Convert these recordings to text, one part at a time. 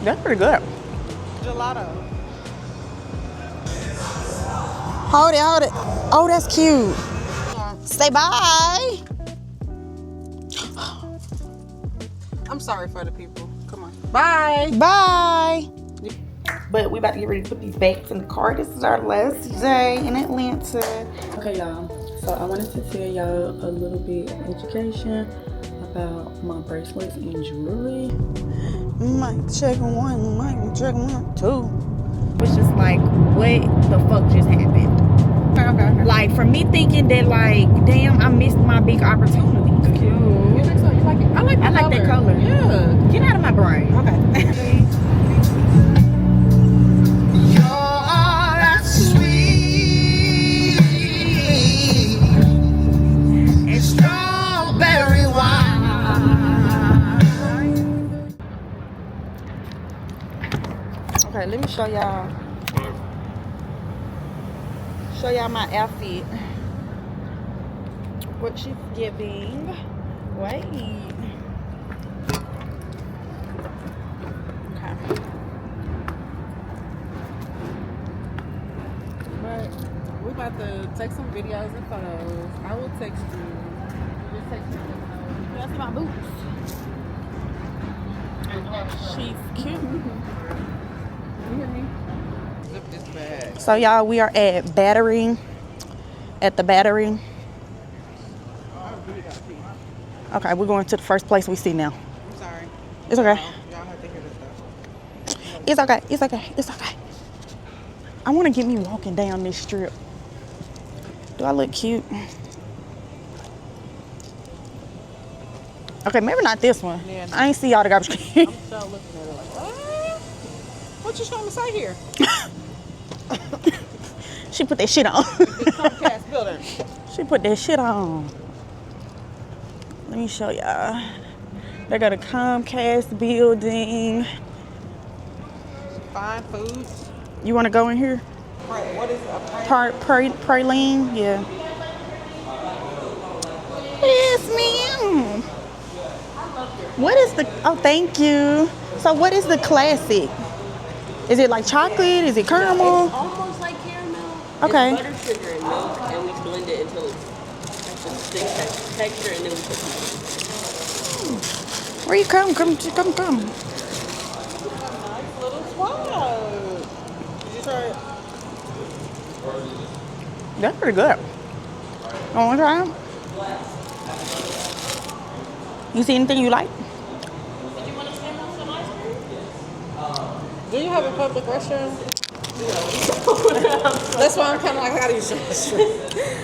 That's pretty good. Gelato. Hold it, hold it. Oh, that's cute. Say bye. I'm sorry for the people. Come on. Bye. Bye. But we about to get ready to put these bags in the car. This is our last day in Atlanta. Okay, y'all. So I wanted to tell y'all a little bit of education about my bracelets and jewelry. Mic check one, mic check 1, 2. It's just like, what the fuck just happened? Okay. Like, for me thinking that, like, damn, I missed my big opportunity. Cute. You think so? You like it? I like that color. Yeah. Get out of my brain. Okay. Okay, let me show y'all my outfit. What she's giving. Wait. Okay. But we're about to take some videos and photos. I will text you. Just text me. You see my boots. She's cute. You hear me? Lift this bag. So y'all, we are at the battery. Okay, we're going to the first place we see now. I'm sorry. It's okay. Y'all have to hear this stuff. It's okay. It's okay. It's okay. I want to get me walking down this strip. Do I look cute? Okay, maybe not this one. Yeah, no. I ain't see all the garbage can. I'm still looking at it like, what you trying to say here? She put that shit on. The CapCut building. She put that shit on. Let me show y'all. They got a Comcast building. Fine foods. You want to go in here? What is a Praline? Yeah. Yes, ma'am. What is the? Oh, thank you. So, what is the classic? Is it like chocolate? Is it caramel? It's almost like caramel. Okay. It's butter, sugar, and milk, and we blend it until it's like a thick texture, and then we put it. Where you come? Come. nice little swallow. Did you try it? That's pretty good. You want to try them? You see anything you like? Did you want to sample some ice cream? Do you have a public restroom? That's why I'm kind of like, how do you show this?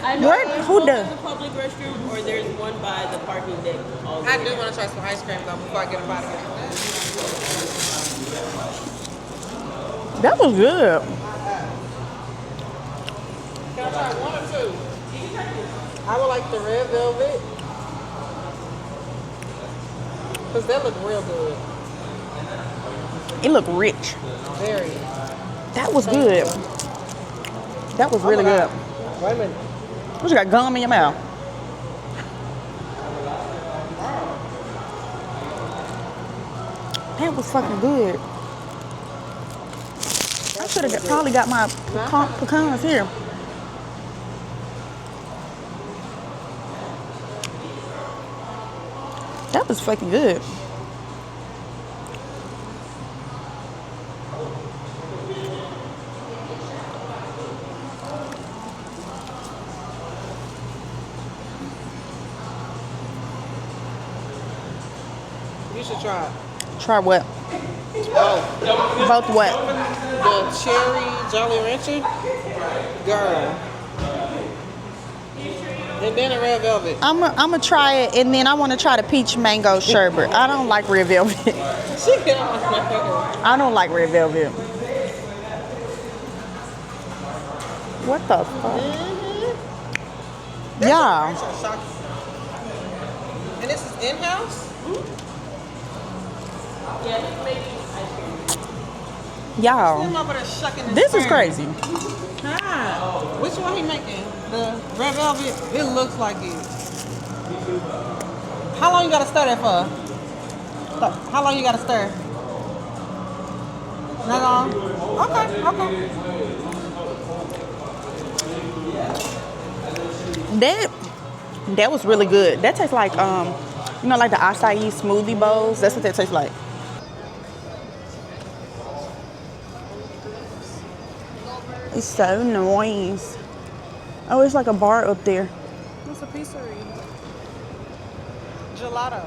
I know Where? there's Who one does? in the public restroom, or there's one by the parking deck. I do want to try some ice cream though before I get up out of here. That was good. Can I try one or two? I would like the red velvet. Because that look real good. It looked rich. Very. That was good. That was really good. Wait a minute. What, you got gum in your mouth? That was fucking good. I should have probably got my pecans here. That was fucking good. You should try it. Try what? Oh, Both what? the cherry Jolly Rancher. Girl. And then a red velvet. I'm gonna try it, and then I want to try the peach mango sherbet. I don't like red velvet. She get on my finger. I don't like red velvet. What the fuck? Yeah. And this is in-house? Yeah, he's making ice cream. Y'all. I'm over there shucking his This is spring. crazy. Ah, which one he making? The red velvet? It looks like it. How long you gotta stir that for? How long you gotta stir? Not on. Okay, okay. That was really good. That tastes like you know, like the acai smoothie bowls. That's what that tastes like. It's so nice. Oh, it's like a bar up there. It's a pizzeria. Gelato.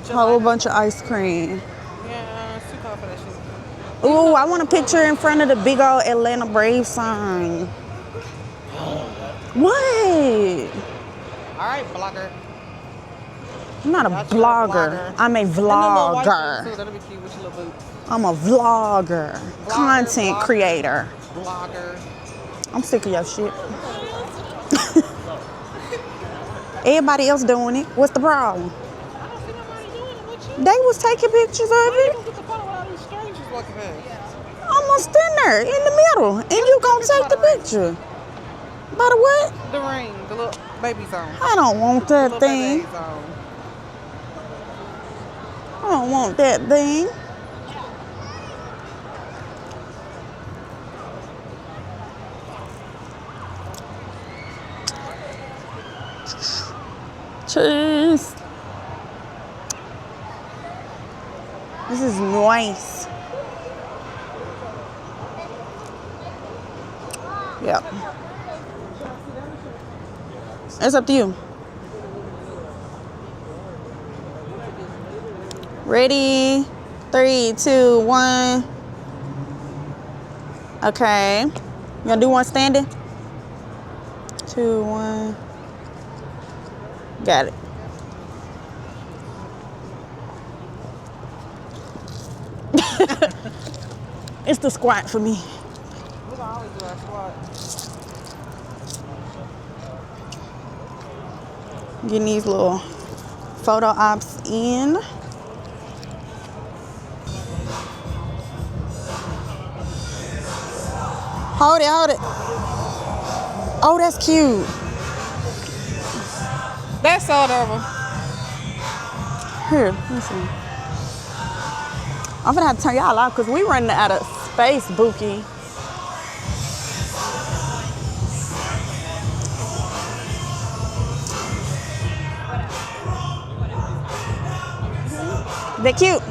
Whole bunch of ice cream. Yeah, it's too cold for that shit. Ooh, I want a picture in front of the big old Atlanta Braves sign. What? All right, blogger. I'm not a blogger. I'm a vlogger. That'll be cute with your little boots. I'm a vlogger. Content creator. Blogger. I'm sick of your shit. Everybody else doing it. What's the problem? I don't see nobody doing it with you. They was taking pictures of Why you it. gonna get the photo with all these strangers walking past? I'm gonna stand there in the middle, and you gonna take the picture. By the what? The ring, the little baby zone. I don't want that Little thing. baby zone. I don't want that thing. Cheese. This is nice. Yep. It's up to you. Ready? 3, 2, 1. Okay. You gonna do one standing? 2, 1. Got it. It's the squat for me. We don't always do our squat. Getting these little photo ops in. Hold it, hold it. Oh, that's cute. That's sold over. Here, let me see. I'm gonna have to turn y'all off because we running out of space, Bookie. They're cute.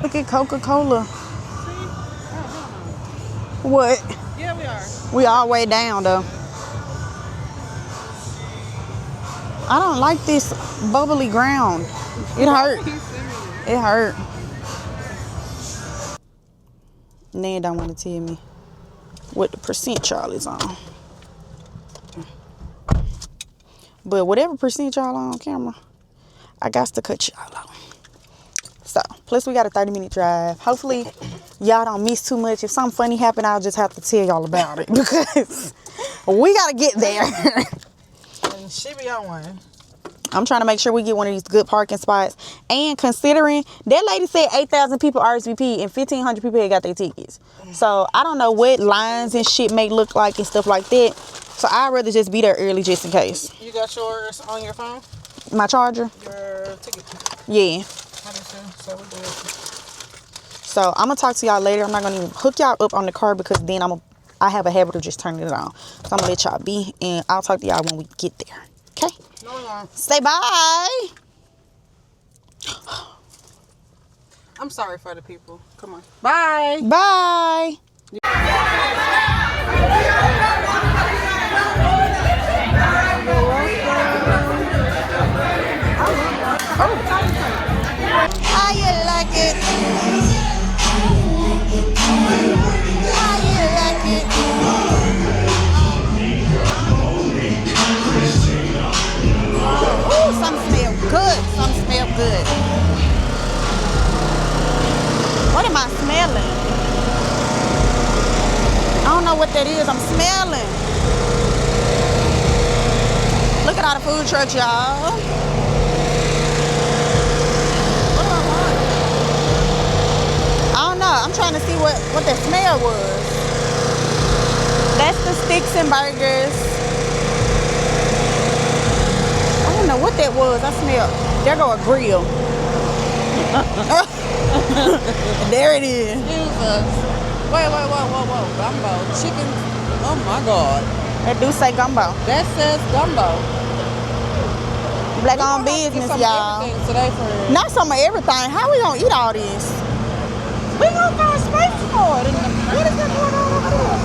Look at Coca-Cola. What? Yeah, we are. We all way down though. I don't like this bubbly ground. It hurt. It hurt. Nan don't want to tell me what the percent y'all is on. But whatever percent y'all on camera, I got to cut y'all off. So, plus we got a 30-minute drive. Hopefully, y'all don't miss too much. If something funny happened, I'll just have to tell y'all about it because we got to get there. And she be on one. I'm trying to make sure we get one of these good parking spots. And considering that lady said 8,000 people RSVP and 1,500 people had got their tickets. So, I don't know what lines and shit may look like and stuff like that. So, I'd rather just be there early just in case. You got yours on your phone? My charger? Your ticket? Yeah. I do too, so we good. So I'm gonna talk to y'all later. I'm not gonna even hook y'all up on the car because then I have a habit of just turning it on. So I'm gonna let y'all be, and I'll talk to y'all when we get there. Okay? No, we won't. Say bye. I'm sorry for the people. Come on. Bye. Bye. How you like it? How you like it? Ooh, some smell good. Some smell good. What am I smelling? I don't know what that is. I'm smelling. Look at all the food trucks, y'all. I'm trying to see what that smell was. That's the sticks and burgers. I don't know what that was. I smelled. There go a grill. There it is. Jesus. Wait. Gumbo. Chicken. Oh my God. That do say gumbo. That says gumbo. Black on business, y'all. Today for Not some of everything. How we gonna eat all this? we gonna find space for it. What is that going on over there?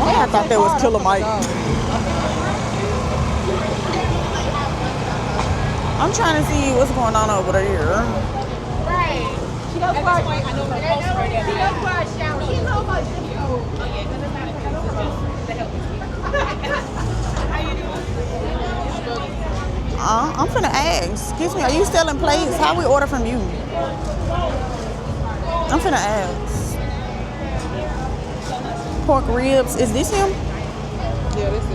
I thought that was Killer Mike. I'm trying to see what's going on over there. Right. She knows where I know her post right there. She knows where I shower. She knows my zip code. Oh yeah, because it's not how you doing? I'm finna ask. Excuse me, are you selling plates? How we order from you? I'm finna ask. Pork ribs. Is this him? Yeah, this is.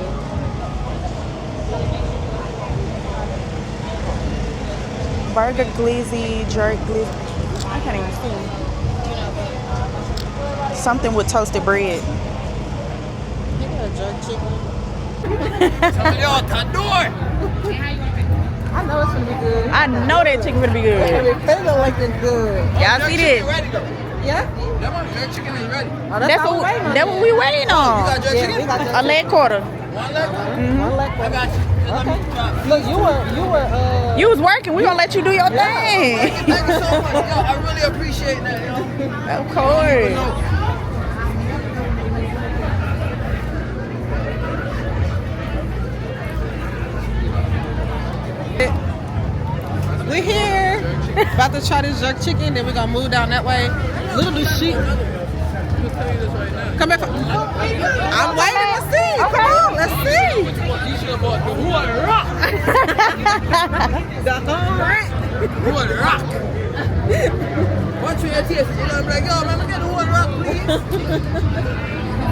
Burger glizzy, jerk glizzy. I can't even see. Something with toasted bread. You got a jerk chicken. I know it's gonna be good. I know that chicken gonna be good. It look like it's good. Y'all see this? Yeah. Jerk chicken is ready. Oh, That's what we waiting on. You got jerk chicken? we got A leg quarter. One leg? One leg I got you. Okay. Look, you were You was working. We gonna let you do your thing. Thank you so much. Yo, I really appreciate that, yo. Of course. we here. About to try this jerk chicken, then we're gonna move down that way. Little do she. Come back. I'm waiting to see. Come on, let's see. You should have bought the wood rock. The whole rack. Wood rock. Once you ATS, you're gonna be like, yo, man, look at the wood rock, please.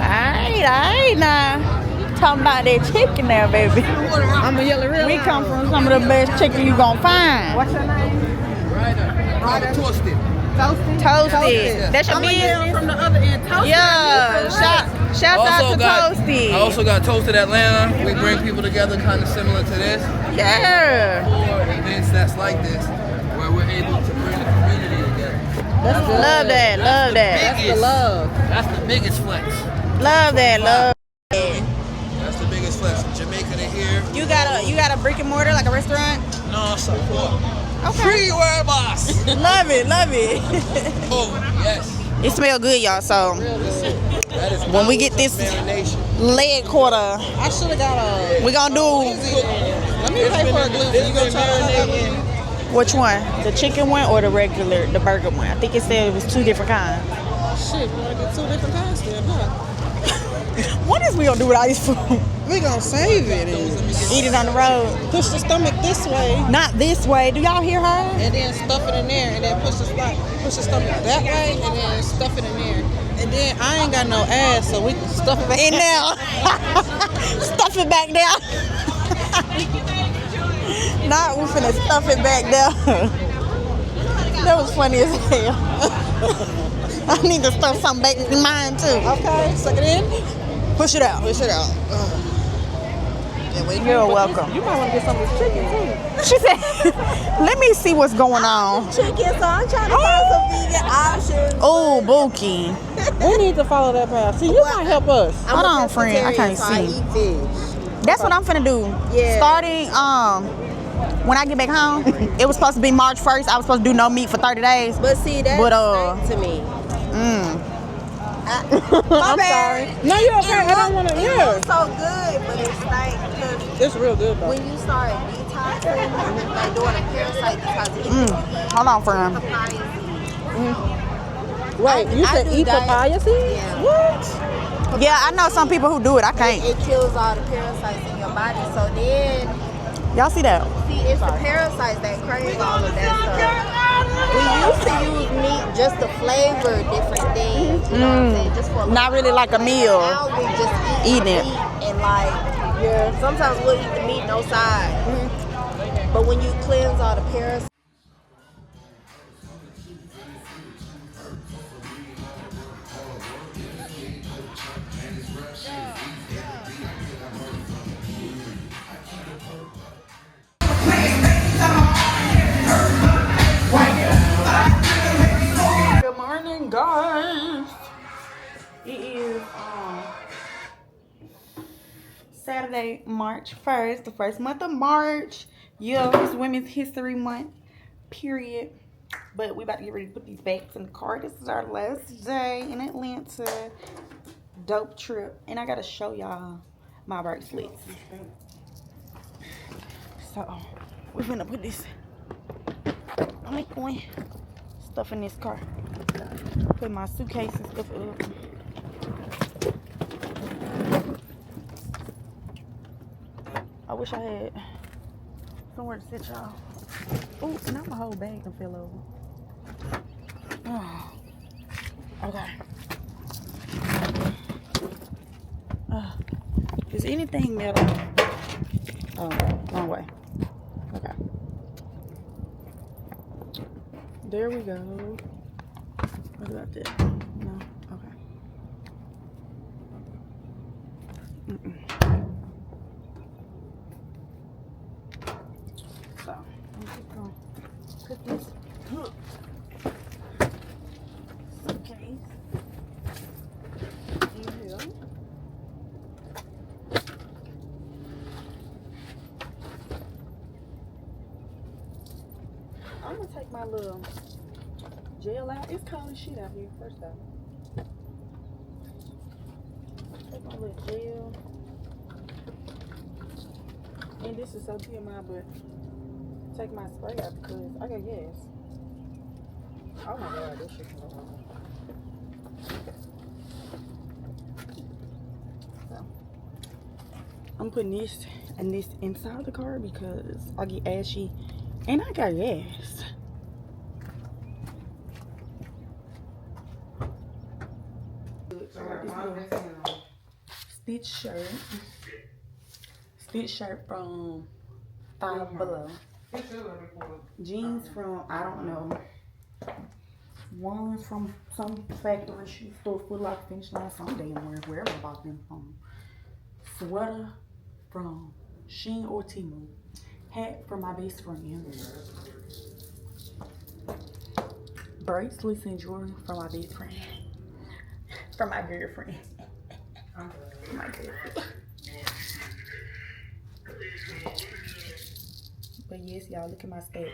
Alright, now. Talking about that chicken there, baby. I'm gonna yell it real We loud. come from some of the best chicken you gonna find. What's your name? Ryder. Toasted. Toasted. That's your I'm gonna yell business? from the other end. Toasted. Yeah. Shout out to Toasted. I also got Toasted Atlanta. We bring people together kind of similar to this. Yeah. Or events that's like this, where we're able to bring the community together. That's good. Love that. Love that. That's the love. That's the biggest flex. Love that. Love that. That's the biggest flex. Jamaica to here. You got a brick and mortar like a restaurant? No, support. Okay. Free word boss. Love it. Love it. Oh, yes. It smells good, y'all. So That is when we get this marination. leg quarter, I should have got a. we gonna do Let me pay for a glizzy. You gonna try marinating. which one? The chicken one or the burger one? I think it said it was two different kinds. Shit, we wanna get two different kinds then, huh? What is we gonna do with all this food? We gonna save it and Eat it on the road. push the stomach this way, Not this way. Do y'all hear her? and then stuff it in there, and then push the stomach that way, and then stuff it in there. And then I ain't got no ass, so we can stuff it back In there. Stuff it back there. Nah, we finna stuff it back there. That was funny as hell. I need to stuff something back in mine too. Okay, suck it in. Push it out. Push it out. You're welcome. You might want to get some of this chicken too. She said, let me see what's going on. Chicken, so I'm trying to find some vegan options. Oh, Bookie. We need to follow that path. See, you might help us. Hold on, friend. I can't so I see. eat fish. That's what I'm finna do. Yeah. Starting, when I get back home, it was supposed to be March 1st. I was supposed to do no meat for 30 days. But see, that's But, to me. I'm sorry. No, you're okay. I don't want to. It Yeah, looks so good, but it's like, because it's real good though. when you start detoxing, like doing a parasite detox, Hold on, friend. papaya seeds. Wait, you I said do eat diet. papaya seeds? Yeah. What? Yeah, I know some people who do it. I can't. It kills all the parasites in your body. So then, Y'all see that? see, it's the parasites that crave all of that stuff. We used to use meat just to flavor different things, you know what I'm saying? Just for Not really like a meal. Now we just eat Eating it. meat and like, yeah, sometimes we'll eat the meat no side. But when you cleanse all the parasites, Come on. Saturday, March 1st, the first month of March. Yeah, it's Women's History Month, period. But we about to get ready to put these bags in the car. This is our last day in Atlanta. Dope trip. And I gotta show y'all my bracelets. So, we're gonna put this stuff in this car. Put my suitcase and stuff up. I wish I had somewhere to sit y'all. Oh, and now my whole bag can fell over. Oh, okay. Is anything metal? Oh, wrong way. Okay. There we go. What about that? No? Okay. So, I'm just gonna put this suitcase in here. I'm gonna take my little gel out. It's cold as shit out here, first off. Take my little gel. And this is so TMI, but take my spray out because I got gas. Oh my god, this shit's so hard. So, I'm putting this and this inside the car because I get ashy and I got gas. Stitch shirt from Five Below. Jeans from, I don't know. One's from some factory shoe store, Foot Locker, Finish Line, some damn wherever I bought them from. Sweater from Shein or Temu. Hat from my best friend. Bracelets and jewelry from my best friend. From my girlfriend. My girlfriend. But yes, y'all, look at my stack.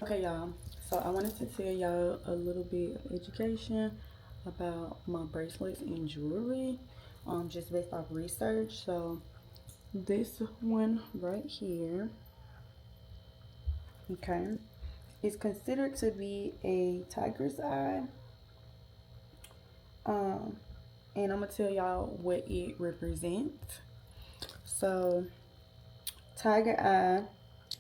Okay, y'all. So I wanted to tell y'all a little bit of education about my bracelets and jewelry. Just based off research. So this one right here, okay, is considered to be a tiger's eye. And I'm gonna tell y'all what it represents. So tiger eye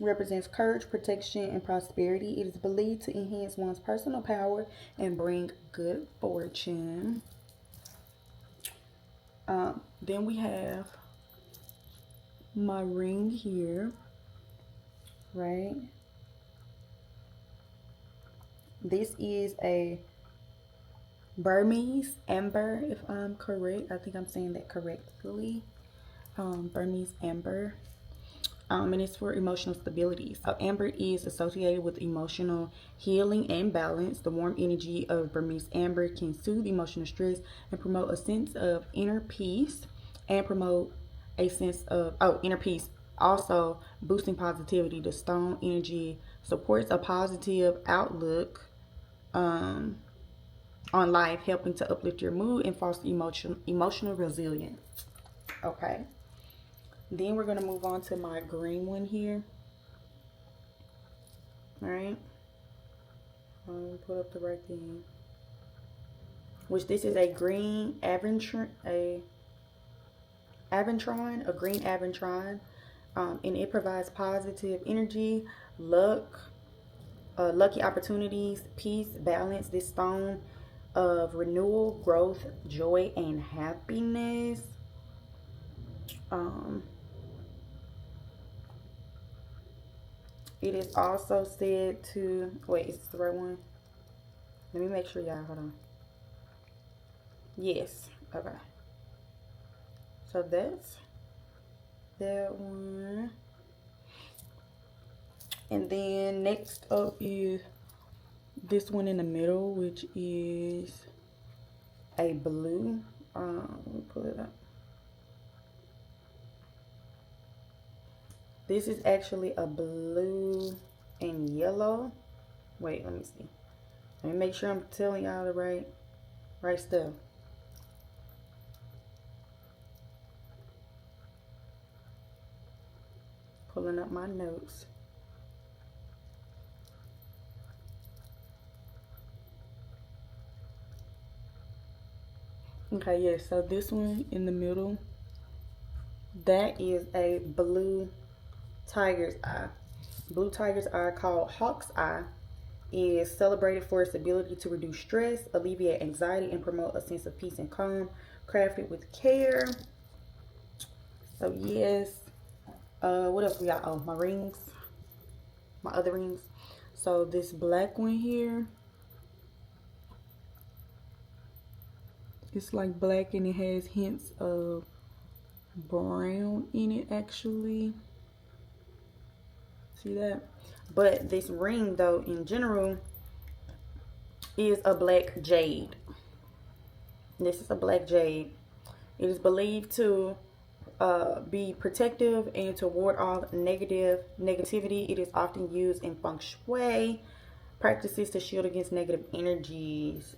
represents courage, protection, and prosperity. It is believed to enhance one's personal power and bring good fortune. Then we have my ring here, right? This is a Burmese amber, if I'm correct. I think I'm saying that correctly. Burmese amber. And it's for emotional stability. So amber is associated with emotional healing and balance. The warm energy of Burmese amber can soothe emotional stress and promote a sense of inner peace, and promote a sense of inner peace, also boosting positivity. The stone energy supports a positive outlook on life, helping to uplift your mood and foster emotional resilience. Okay. Then we're going to move on to my green one here. All right. Put up the right thing. Which this is a green Aventron, a green Aventron. And it provides positive energy, luck, lucky opportunities, peace, balance. This stone of renewal, growth, joy, and happiness. It is also said to, wait, is this the right one? Let me make sure, y'all, hold on. Yes, okay. So that's that one. And then next up is this one in the middle, which is a blue. Let me pull it up. This is actually a blue and yellow. Wait, let me see. Let me make sure I'm telling y'all the right stuff. Pulling up my notes. Okay, yeah, so this one in the middle, that is a blue tiger's eye. Blue tiger's eye, called hawk's eye, is celebrated for its ability to reduce stress, alleviate anxiety, and promote a sense of peace and calm, crafted with care. So yes, what else we got? Oh, my rings, my other rings. So this black one here, it's like black and it has hints of brown in it actually. See that? But this ring though in general is a black jade. This is a black jade. It is believed to be protective and to ward off negativity. It is often used in feng shui practices to shield against negative energies.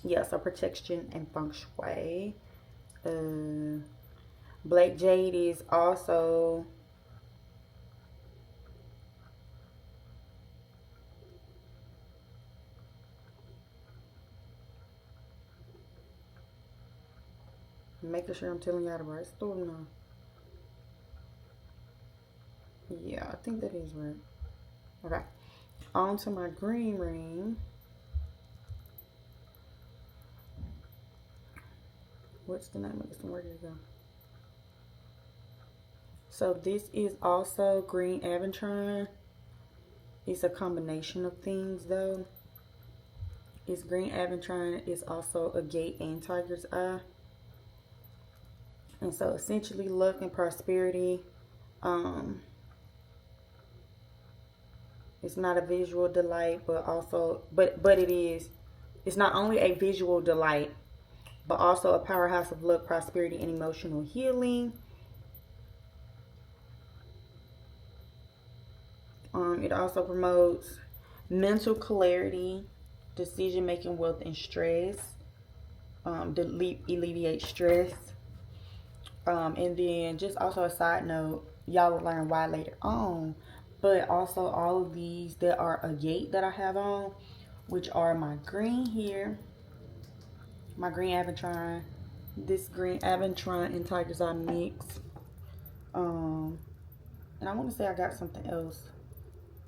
Yeah, so protection and feng shui. Black jade is also making sure I'm telling y'all the right story now. Yeah, I think that is right. Okay, on to my green ring. What's the name of this one? Where did it go? So this is also green aventurine. It's a combination of things though. It's green aventurine. It's also a gate and tiger's eye. And so essentially luck and prosperity. It's not a visual delight, but also, but it is. It's not only a visual delight, but also a powerhouse of luck, prosperity, and emotional healing. It also promotes mental clarity, decision making, wealth, and stress. Alleviate stress. And then just also a side note, y'all will learn why later on. But also all of these that are a gate that I have on, which are my green here, my green aventurine, this green aventurine and tiger's eye mix. And I want to say I got something else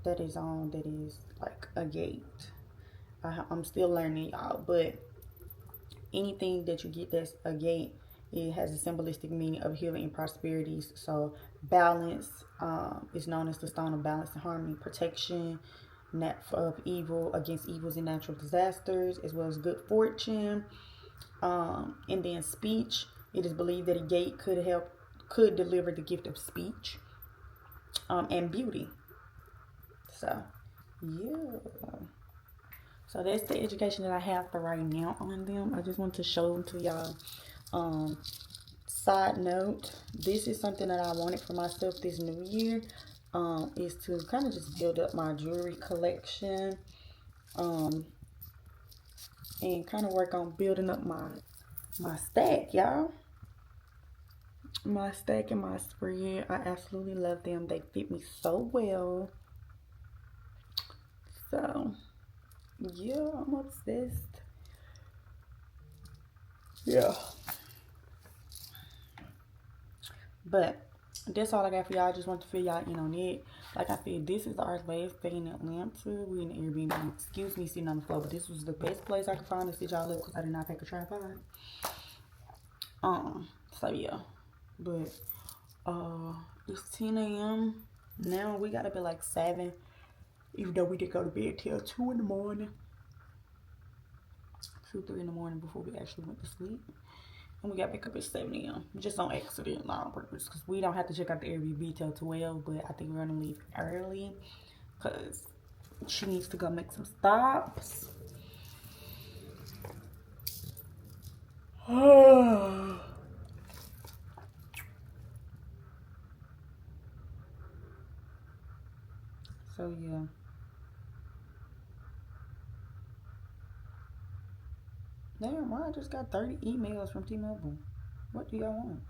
that is on that is like a gate. I'm still learning, y'all, but anything that you get that's a gate, it has a symbolistic meaning of healing and prosperities. So balance is known as the stone of balance and harmony, protection of evil against evils and natural disasters, as well as good fortune. And then speech, it is believed that a gate could deliver the gift of speech and beauty. So yeah, so that's the education that I have for right now on them. I just want to show them to y'all. Side note, this is something that I wanted for myself this new year, is to kind of just build up my jewelry collection, and kind of work on building up my stack, y'all. My stack and my spread, I absolutely love them. They fit me so well. So yeah, I'm obsessed. Yeah. But that's all I got for y'all. I just want to fill y'all in on it. Like I said, this is our last day in Atlanta. We in Airbnb. Excuse me sitting on the floor, but this was the best place I could find to sit y'all up because I did not pack a tripod. So yeah. But it's 10 a.m. now. We got up at like 7. Even though we did go to bed till 2 in the morning. 2, 3 in the morning before we actually went to sleep. And we got back up at 7 a.m. Just on accident, not on purpose. Because we don't have to check out the Airbnb till 12. But I think we're going to leave early. Because she needs to go make some stops. So yeah. Damn, why I just got 30 emails from T-Mobile? What do y'all want?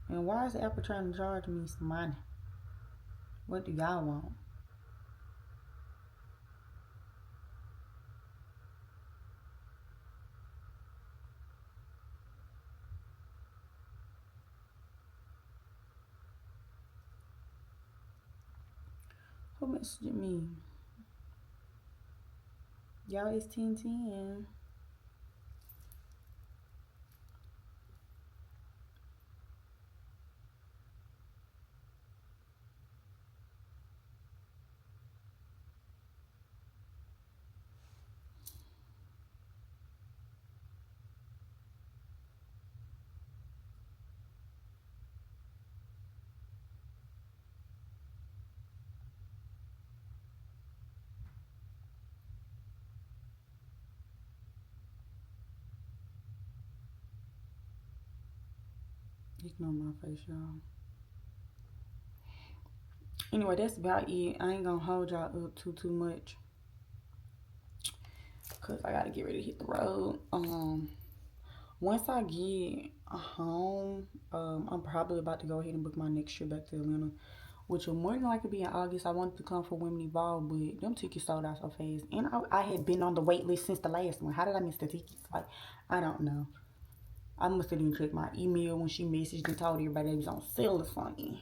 And why is Apple trying to charge me some money? What do y'all want? Who messaged me? Y'all, it's 10:10. Ignore my face, y'all. Anyway, that's about it. I ain't gonna hold y'all up too much, cause I gotta get ready to hit the road. Once I get home, I'm probably about to go ahead and book my next trip back to Atlanta, which will more than likely be in August. I wanted to come for Women Evolve, but them tickets sold out so fast. And I had been on the wait list since the last one. How did I miss the tickets? Like, I don't know. I must have didn't check my email when she messaged and told everybody they was on sale or something.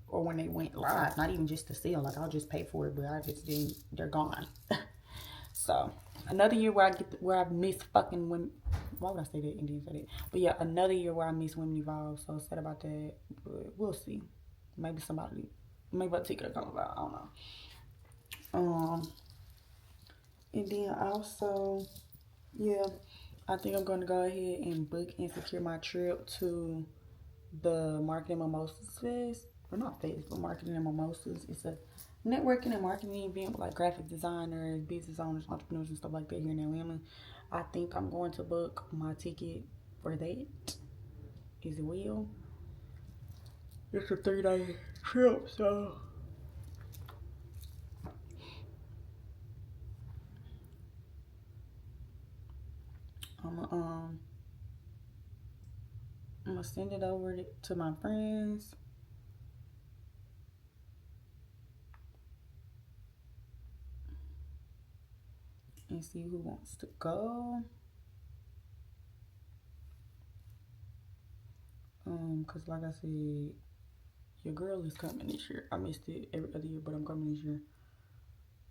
Or when they went live. Not even just the sale. Like, I'll just pay for it, but I just didn't. They're gone. So, another year where I miss fucking women. Why would I say that and didn't say that? But yeah, another year where I miss Women Evolve. So sad about that. But we'll see. Maybe a ticket will come about. I don't know. And then also, yeah, I think I'm going to go ahead and book and secure my trip to the Marketing Mimosas Fest. Or not Fest, but Marketing and Mimosas. It's a networking and marketing event with like graphic designers, business owners, entrepreneurs, and stuff like that here in Atlanta. I think I'm going to book my ticket for that as well. It's a 3-day trip, so I'm gonna send it over to my friends. And see who wants to go. Cause like I said, your girl is coming this year. I missed it every other year, but I'm coming this year.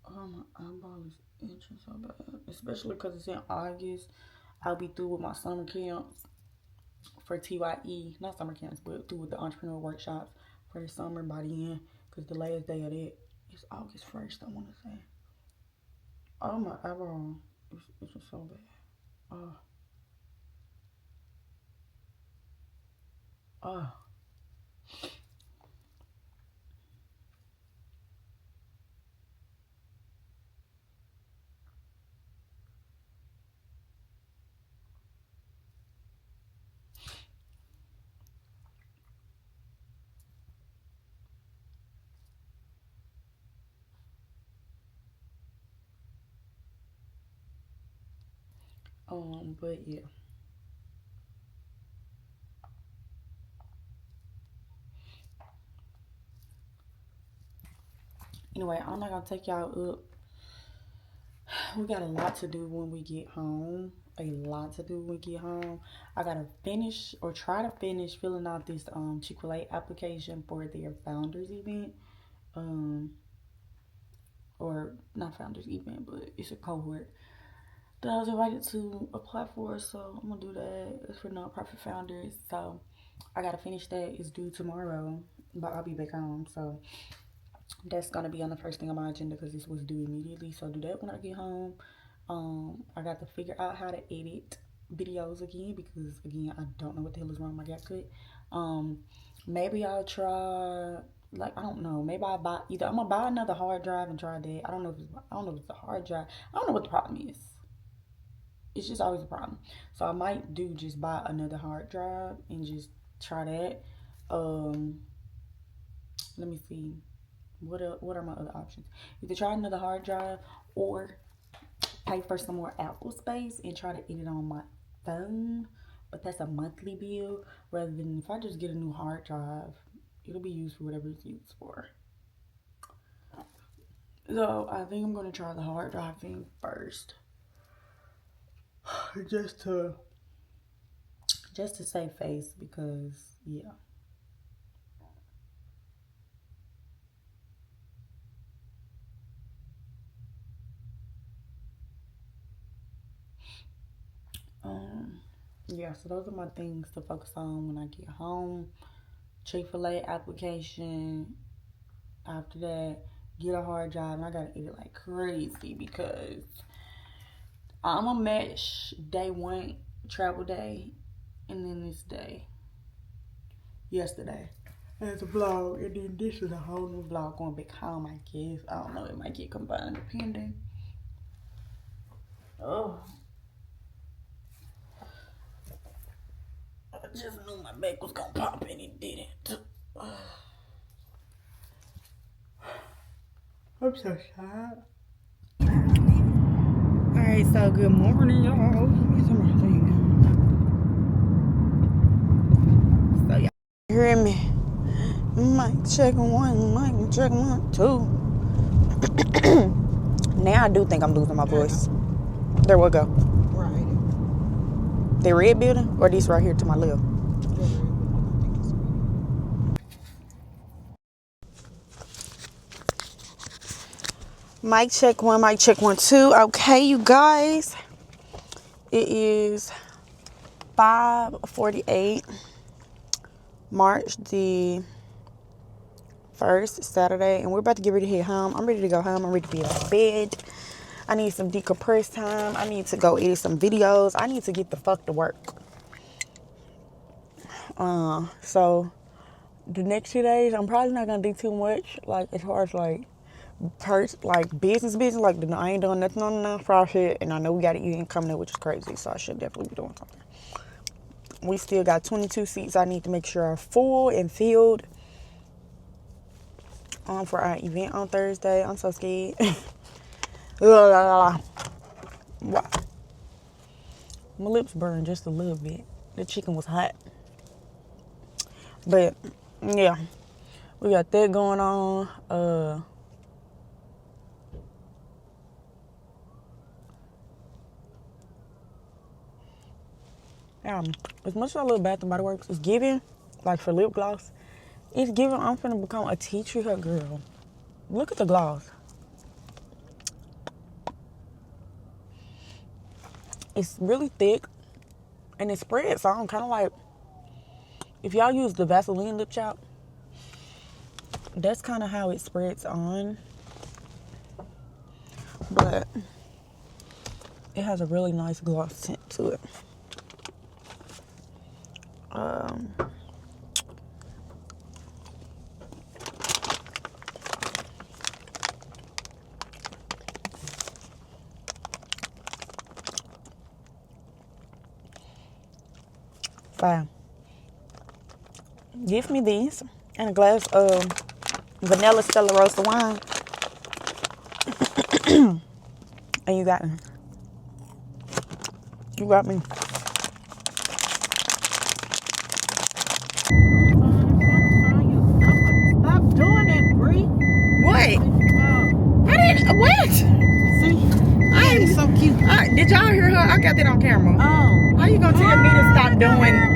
Oh, my eyeball is itching so bad. Especially because it's in August. I'll be through with my summer camps for TYE. Not summer camps, but through with the entrepreneur workshops for the summer by the end. Because the last day of that is August 1st, I want to say. Oh, my eyeball is itching so bad. Oh. Oh. But yeah. Anyway, I'm not gonna take y'all up. We got a lot to do when we get home. A lot to do when we get home. I gotta finish or try to finish filling out this Chick-fil-A application for their founders event. Or not founders event, but it's a cohort that I was invited to apply for. So I'm gonna do that. It's for nonprofit founders. So I gotta finish that. It's due tomorrow, but I'll be back home. So that's gonna be on the first thing on my agenda because this was due immediately. So do that when I get home. I got to figure out how to edit videos again because again I don't know what the hell is wrong with my CapCut. Maybe I'll try, like, I don't know, maybe I'll buy either I'm gonna buy another hard drive and try that. I don't know if it's a hard drive. I don't know what the problem is. It's just always a problem. So I might do just buy another hard drive and just try that. let me see. What are my other options? Either try another hard drive or pay for some more Apple space and try to edit on my phone. But that's a monthly bill rather than if I just get a new hard drive, it'll be used for whatever it's used for. So I think I'm gonna try the hard drive thing first. Just to save face because yeah. Yeah, so those are my things to focus on when I get home. Chick-fil-A application. After that, get a hard drive, and I gotta eat it like crazy because I'm a match day one, travel day, and then this day, yesterday, as a vlog, and then this is a whole new vlog going back home, I guess. I don't know, it might get combined depending. Oh. I just knew my back was gonna pop and it didn't. I'm so sad. Alright, so good morning, y'all. So y'all hearing me? Mic check one, mic check 1, 2. Now I do think I'm losing my voice. There we go. Right. The red building or this right here to my left? Mic check 1, mic check 1, 2. Okay, you guys. It is 5:48. March the 1st, Saturday, and we're about to get ready to head home. I'm ready to go home. I'm ready to be in bed. I need some decompress time. I need to go edit some videos. I need to get the fuck to work. So the next 2 days, I'm probably not gonna do too much. Like as far as like business, like I ain't doing nothing on the non-profit, and I know we got an event coming up, which is crazy. So I should definitely be doing something. We still got 22 seats I need to make sure are full and filled for our event on Thursday. I'm so scared. Wow. My lips burned just a little bit. The chicken was hot. But yeah, we got that going on. As much as I love Bath and Body Works, it's giving, like for lip gloss, it's giving I'm finna become a tea tree hair girl. Look at the gloss. It's really thick and it spreads on, kind of like if y'all use the Vaseline lip chop, that's kind of how it spreads on. But it has a really nice gloss tint to it. Fine. Give me these and a glass of vanilla Stella Rosa wine. And you got me. You got me. Stop doing that, Bree. What? I didn't. What? See? I am so cute. Did y'all hear her? I got that on camera. Oh. How you gonna tell me to stop doing?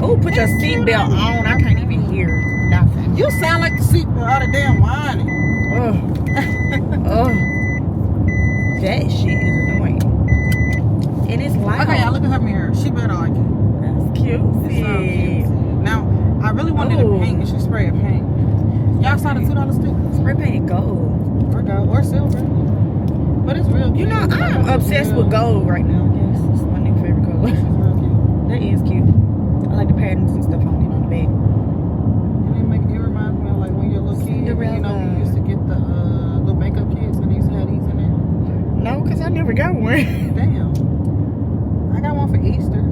Oh, put your seatbelt on. I can't even hear nothing. You sound like the seatbelt out of damn whining. Oh, that shit is annoying. And it's loud. Okay, y'all look at her mirror. She better like it. That's cute. It's so cute. Now, I really wanted to paint, and she sprayed paint. Y'all saw the $2 stick? Spray painted gold. Or silver. But it's real cute. You know, I'm obsessed with gold right now, I guess. It's my new favorite color. It's real cute. That is cute. I like the patterns and stuff on it on the back. And it reminds me of like when you're a little kid. Cinderella. You know, we used to get the little makeup kits and they used to have these in there. No, because I never got one. Damn. I got one for Easter.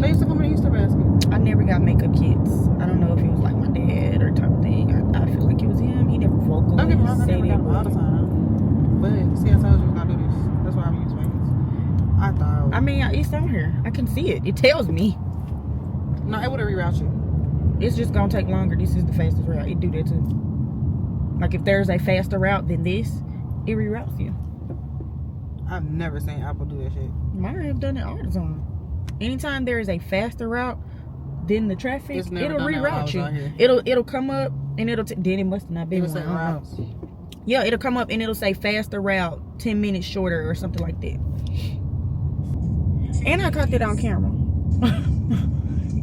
They used to come in the Easter basket. I never got makeup kits. I don't know if it was like my dad or type of thing. I like it was him. He never vocalized. Don't get me wrong, I said never got it, them all the time. But see, I told you we're gonna do this. That's why I'm using Waze. I thought. I mean, it's on here. I can see it. It tells me. No, it would have reroute you. It's just gonna take longer. This is the fastest route. It do that too. Like if there's a faster route than this, it reroutes you. I've never seen Apple do that shit. Mine have done it all the time. Anytime there is a faster route than the traffic, It's never it'll done that while I reroute was you. out here. It'll come up and then it must not be It was one. saying I don't know. routes. Yeah, it'll come up and it'll say faster route, 10 minutes shorter or something like that. And I caught that on camera.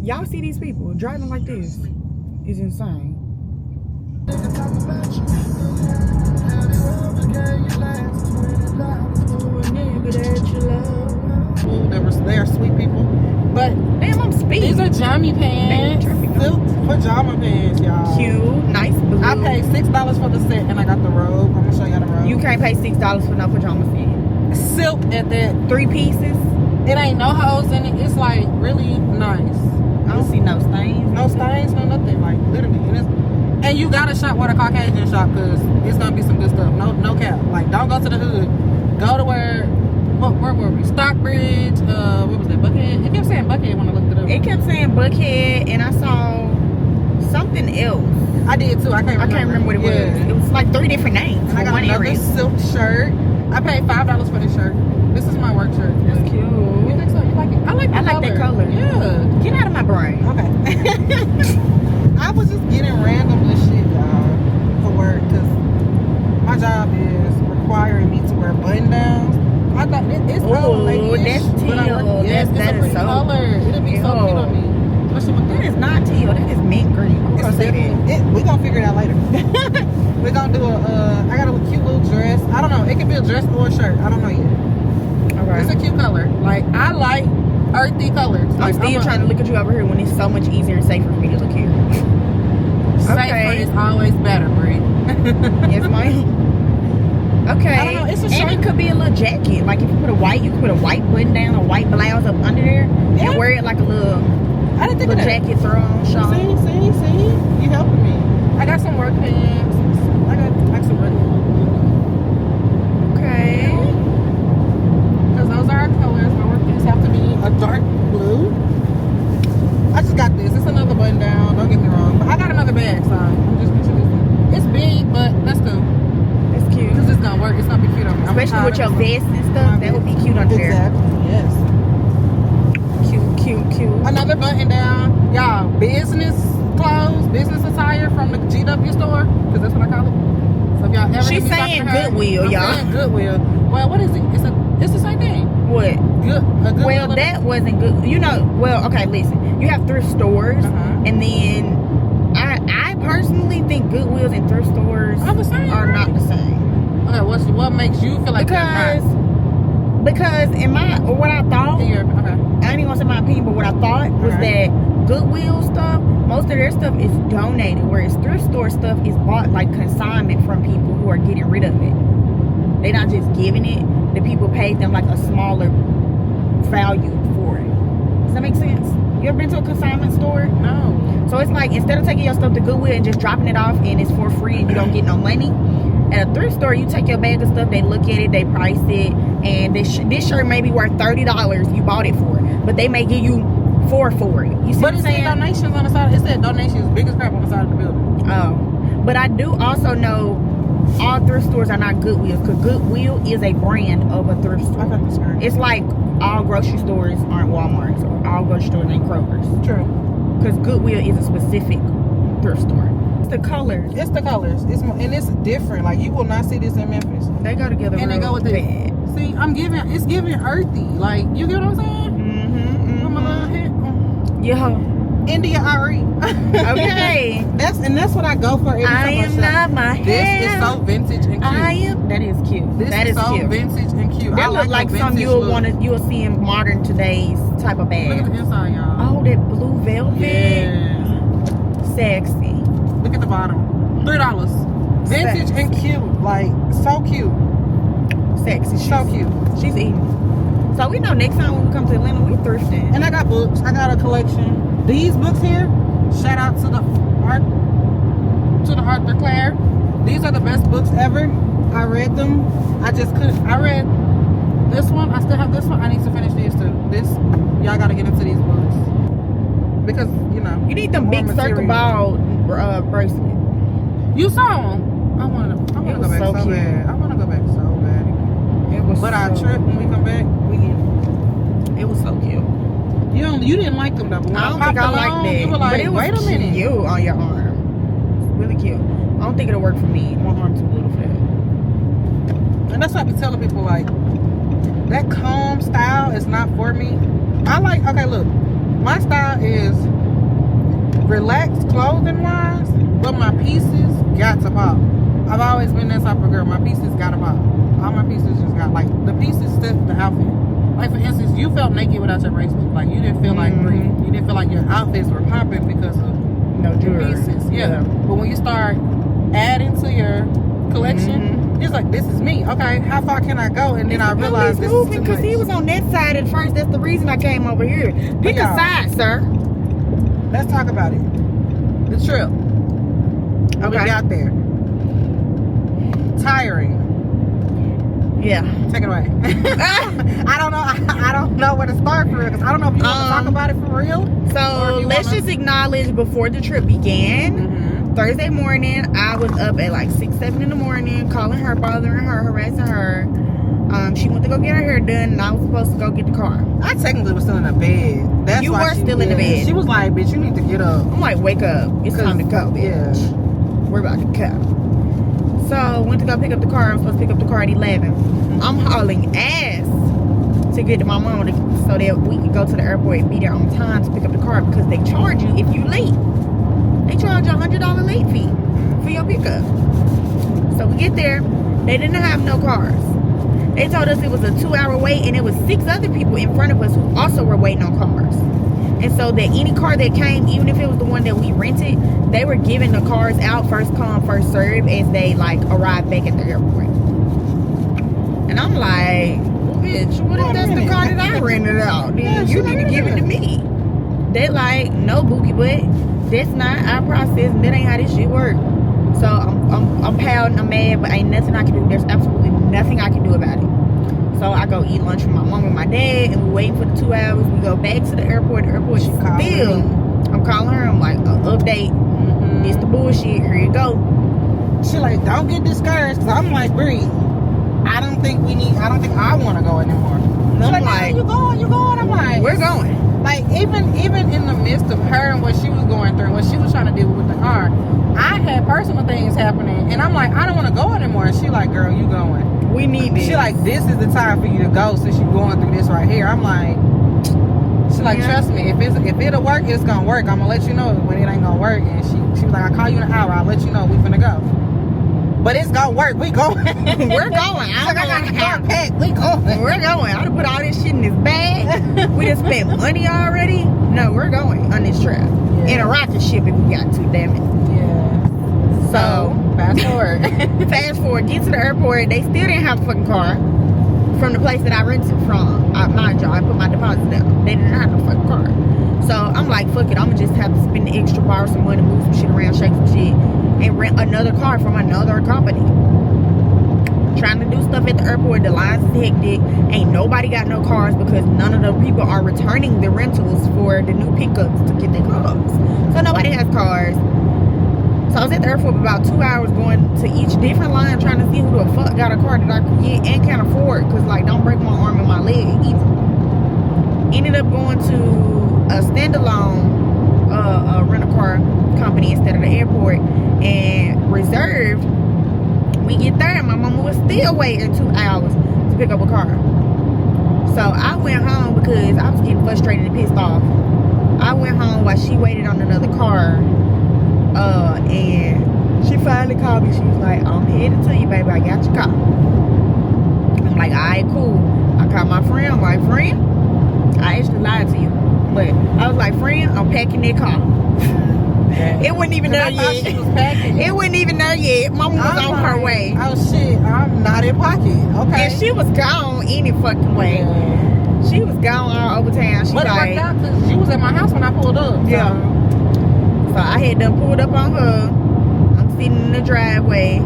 Y'all see these people driving like this? It's insane. They are sweet people. But Damn, I'm speeding. these are jammy pants. Silk pajama pants, y'all. Cute, nice blue. I paid $6 for the set and I got the robe. I'm gonna show y'all the robe. You can't pay $6 for no pajama set. Silk at that. 3 pieces. It ain't no holes in it. It's like really nice. I don't see no stains. No stains, no nothing. Like literally. And you gotta shop where the Caucasian shop because it's gonna be some good stuff. No cap. Like don't go to the hood. Go to where were we? Stockbridge, what was that? Buckhead? It kept saying Buckhead when I looked it up. It kept saying Buckhead, and I saw something else. I did too. I can't remember what it was. It was like 3 different names. And I got another silk shirt. I paid $5 for this shirt. This is my work shirt. That's cute. You think so? You like it? I like that color. Yeah. Get out of my brain. Okay. I was just getting random shit, y'all, for work because my job is requiring me to wear button downs. I thought it's old lady-ish, that's but I teal. work- Yes, That it's a is pretty so color. It'll be so teal. cute on me. Especially with That is not teal. That is mint green. I'm It's gonna say that. we gonna figure it out later. We're gonna do I got a cute little dress. I don't know. It could be a dress or a shirt. I don't know yet. Okay. It's a cute color. Like I like earthy colors. I'm Like, still trying to look at you over here when it's so much easier and safer for me to look here. Safer is always better, Bree. Yes, ma'am. Okay. I don't know, it's a shirt. And it could be a little jacket. Like if you put a white button down, a white blouse up under there, Yeah. and wear it like a little I didn't think of that. jacket throw on shawl. See, you helping me. I got some work pants. I got like some regular. Okay. Because those are our colors. My work pants have to be a dark blue. I just got this. It's another button down. Don't get me wrong. But I got another bag, so I'm just introducing. It's big, but that's cool. That's cute. Because it's gonna work. It's gonna be cute on me. Especially with your vest and stuff, that would be cute under there. Exactly. Yes. Cute. Another button down. Y'all, business clothes, business attire from the GW store. Because that's what I call it. So if y'all ever She's hear me saying talking to her, Goodwill, I'm y'all. saying Goodwill. Well, what is it? It's the same thing. What? A Goodwill. Well, that wasn't good. You know, well, okay, listen. You have thrift stores, and then I personally think Goodwills and thrift stores Are the same, are not right? the same. Okay, what makes you feel like Because in what I thought, okay. I ain't even gonna say my opinion, but what I thought was that Goodwill stuff, most of their stuff is donated, whereas thrift store stuff is bought like consignment from people who are getting rid of it. They're not just giving it. The people paid them like a smaller value for it. Does that make sense? You ever been to a consignment store? No. So it's like instead of taking your stuff to Goodwill and just dropping it off and it's for free and you don't get no money, at a thrift store you take your bag of stuff, they look at it, they price it, and this shirt may be worth $30 you bought it for, but they may give you $4 for it. You see what I'm saying? Donations on the side. It said donations, biggest crap on the side of the building. Oh, but I do also know all thrift stores are not Goodwills, because Goodwill is a brand of a thrift store. I got the skirt. It's like all grocery stores aren't Walmart's or all grocery stores ain't Kroger's. True. Because Goodwill is a specific thrift store. It's the colors. It's the colors. And it's different. Like you will not see this in Memphis. They go together. And they go with it. it. See, it's giving earthy. Like you get what I'm saying? Put my little hat on. Yeah. India Ari. Okay. That's what I go for every time I am not my hair. This is so vintage and cute. That is cute. This that is so cute. vintage and cute. That look like something you'll see in modern today's type of Look bag. at the inside, y'all. Oh, that blue velvet. Yeah. Sexy. Look at the bottom. $3. Vintage and cute. Like so cute. Sexy. So cute. She's eating. So we know next time when we come to Atlanta, we thrifting. And I got books. I got a collection. These books here, shout out to the art to the Arthur Clare. These are the best books ever. I read them. I just couldn't. I read this one. I still have this one. I need to finish these two. Y'all gotta get into these books because you know You need them more big circle material. ball bracelet. You saw them. I wanna go was back so so cute. bad. I wanna go back so bad. It was But our so, trip when we come back, we get. it was so cute. You didn't like them though. But when I don't popped think I them liked on, that. You were like, but it was wait a minute. cute on your arm. Really cute. I don't think it'll work for me. My arm's too little for that. And that's why I be telling people like that calm style is not for me. Okay, look, my style is relaxed clothing wise, but my pieces got to pop. I've always been that type of girl. My pieces gotta pop. All my pieces just got like the pieces fit the outfit. Like for instance, you felt naked without your bracelet. Like you didn't feel like Bree. You didn't feel like your outfits were popping because of No jewelry. pieces. Yeah. But when you start adding to your collection, it's like this is me. Okay, how far can I go? And then I realized this is too because much. he was on that side at first. That's the reason I came over here. Pick a y'all- side, sir. Let's talk about it. The trip. When we Okay. got there. Tiring. Yeah. Take it away. I don't know. I don't know where to start for real. Cause I don't know if you want to talk about it for real. Or So if you let's wanna- just acknowledge before the trip began. Thursday morning, I was up at like 6, 7 in the morning, calling her, bothering her, harassing her. She went to go get her hair done, and I was supposed to go get the car. I technically was still in the bed. That's You why were she still in the did. bed. She was like, "Bitch, you need to get up." I'm like, wake up. It's time to go, bitch. Yeah. We're about to go. So, went to go pick up the car. I'm supposed to pick up the car at 11. I'm hauling ass to get to my mama so that we can go to the airport and be there on time to pick up the car because they charge you if you late. They charge you $100 late fee for your pickup. So we get there. They didn't have no cars. They told us it was a 2-hour wait and it was 6 other people in front of us who also were waiting on cars. And so that any car that came, even if it was the one that we rented, they were giving the cars out first come, first serve as they like arrived back at the airport. And I'm like, well, bitch, what if that's the car that I rented out? Then you need to give it to me. They like, no, boogie butt. That's not our process, and that ain't how this shit work. So I'm pouting, I'm mad, but ain't nothing I can do. There's absolutely nothing I can do about it. So I go eat lunch with my mom and my dad, and we waiting for the 2 hours. We go back to the airport. The airport She calling still. me. I'm calling her. I'm like, update. This the bullshit. Here you go. She like, don't get discouraged. Cause I'm like, Bree, I don't think I want to go anymore. And She's I'm like, like, you going? I'm like, we're going. Like even in the midst of her and what she was going through, what she was trying to deal with the car, I had personal things happening, and I'm like, I don't want to go anymore. And she like, girl, you going? We need this. She like, this is the time for you to go since you're going through this right here. I'm like, she like, trust me, if it'll work, it's gonna work. I'm gonna let you know when it ain't gonna work. And she was like, I'll call you in an hour. I'll let you know we finna go. But it's gonna work. We going. We're going. I got the car packed. We going. We're going. I done put all this shit in this bag. We done spent money already. No, we're going on this trip. In a rocket ship if we got to, damn it. Yeah. So, fast forward. fast forward, get to the airport. They still didn't have a fucking car from the place that I rented from. Mind y'all, I put my deposit down. They didn't have no fucking car. So I'm like, fuck it. I'm gonna just have to spend the extra, borrow some money, move some shit around, shake some shit, and rent another car from another company. Trying to do stuff at the airport. The lines is hectic. Ain't nobody got no cars because none of the people are returning the rentals for the new pickups to get their cars. So nobody has cars. So I was at the airport for about 2 hours going to each different line trying to see who the fuck got a car that I could get and can afford. Because, like, don't break my arm and my leg either. Ended up going to a standalone rent-a-car company instead of the airport and reserved. We get there and my mama was still waiting 2 hours to pick up a car. So I went home because I was getting frustrated and pissed off. I went home while she waited on another car. And she finally called me. She was like, I'm headed to you, baby. I got your car. I'm like, alright, cool. I called my friend. I'm like, friend? I actually lied to you. But I was like, friend, I'm packing that car. It wasn't even there yet. She was packing. It wasn't even there yet. Mama was on her way. Oh shit, I'm not in pocket. Okay. And she was gone any fucking way. Yeah. She was gone all over town. She But it like, worked out because she was at my house when I pulled up. So. yeah. So I had done pulled up on her. I'm sitting in the driveway.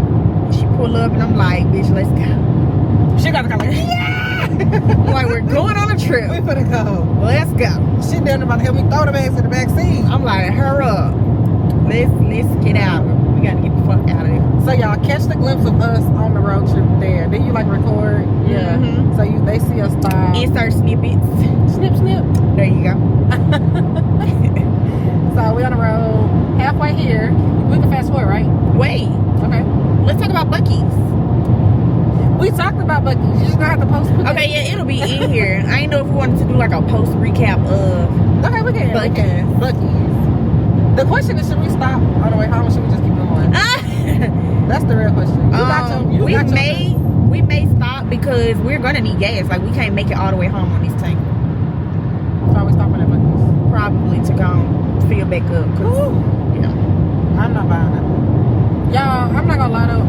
She pull up and I'm like, bitch, let's go. She got to go like, yeah! I'm like, we're going on a trip. We finna go. Let's go. She down there about to help me throw the bags in the back seat. I'm like, hurry up. Let's get out. We gotta get the fuck out of here. So y'all catch the glimpse of us on the road trip there. Then you like record. Yeah. Mhm. So they see us stop. Insert snippets. Snip, snip. There you go. So we on the road. Halfway here. We can fast forward, right? Wait, Okay. let's talk about Buc-ee's. We talked about Buc-ee's. You just gonna have to post. Okay, yeah, it'll be in here. I didn't know if we wanted to do like a post recap of. Okay, we can. Buc-ee's. We can. Buc-ee's. The question is, should we stop on the way home or should we just keep going? That's the real question. We may stop because we're gonna need gas. Like we can't make it all the way home on this tank. So are we stopping at Buc-ee's? Probably to go and fill back up. Cause, yeah. I'm not buying that. Y'all, I'm not gonna lie though.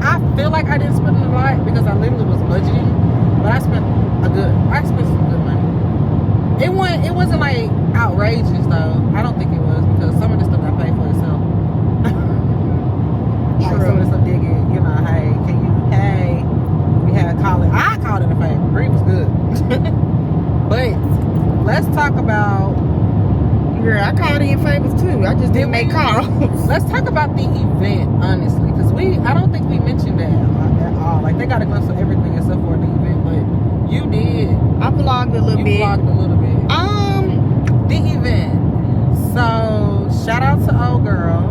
I feel like I didn't spend a lot because I literally was budgeting, but I spent some good money. It wasn't like outrageous though. I don't think it was because some of this stuff got paid for itself. Like some of this stuff did get, you know, hey, we had Callin. I called it a favor. Bree was good. But let's talk about. Girl, I called in favors too. I just didn't make calls. Let's talk about the event, honestly, because I don't think we mentioned that at all. Like they got a glimpse of everything except for the event, but you did. I vlogged a little bit. You vlogged a little bit. The event. So shout out to old girl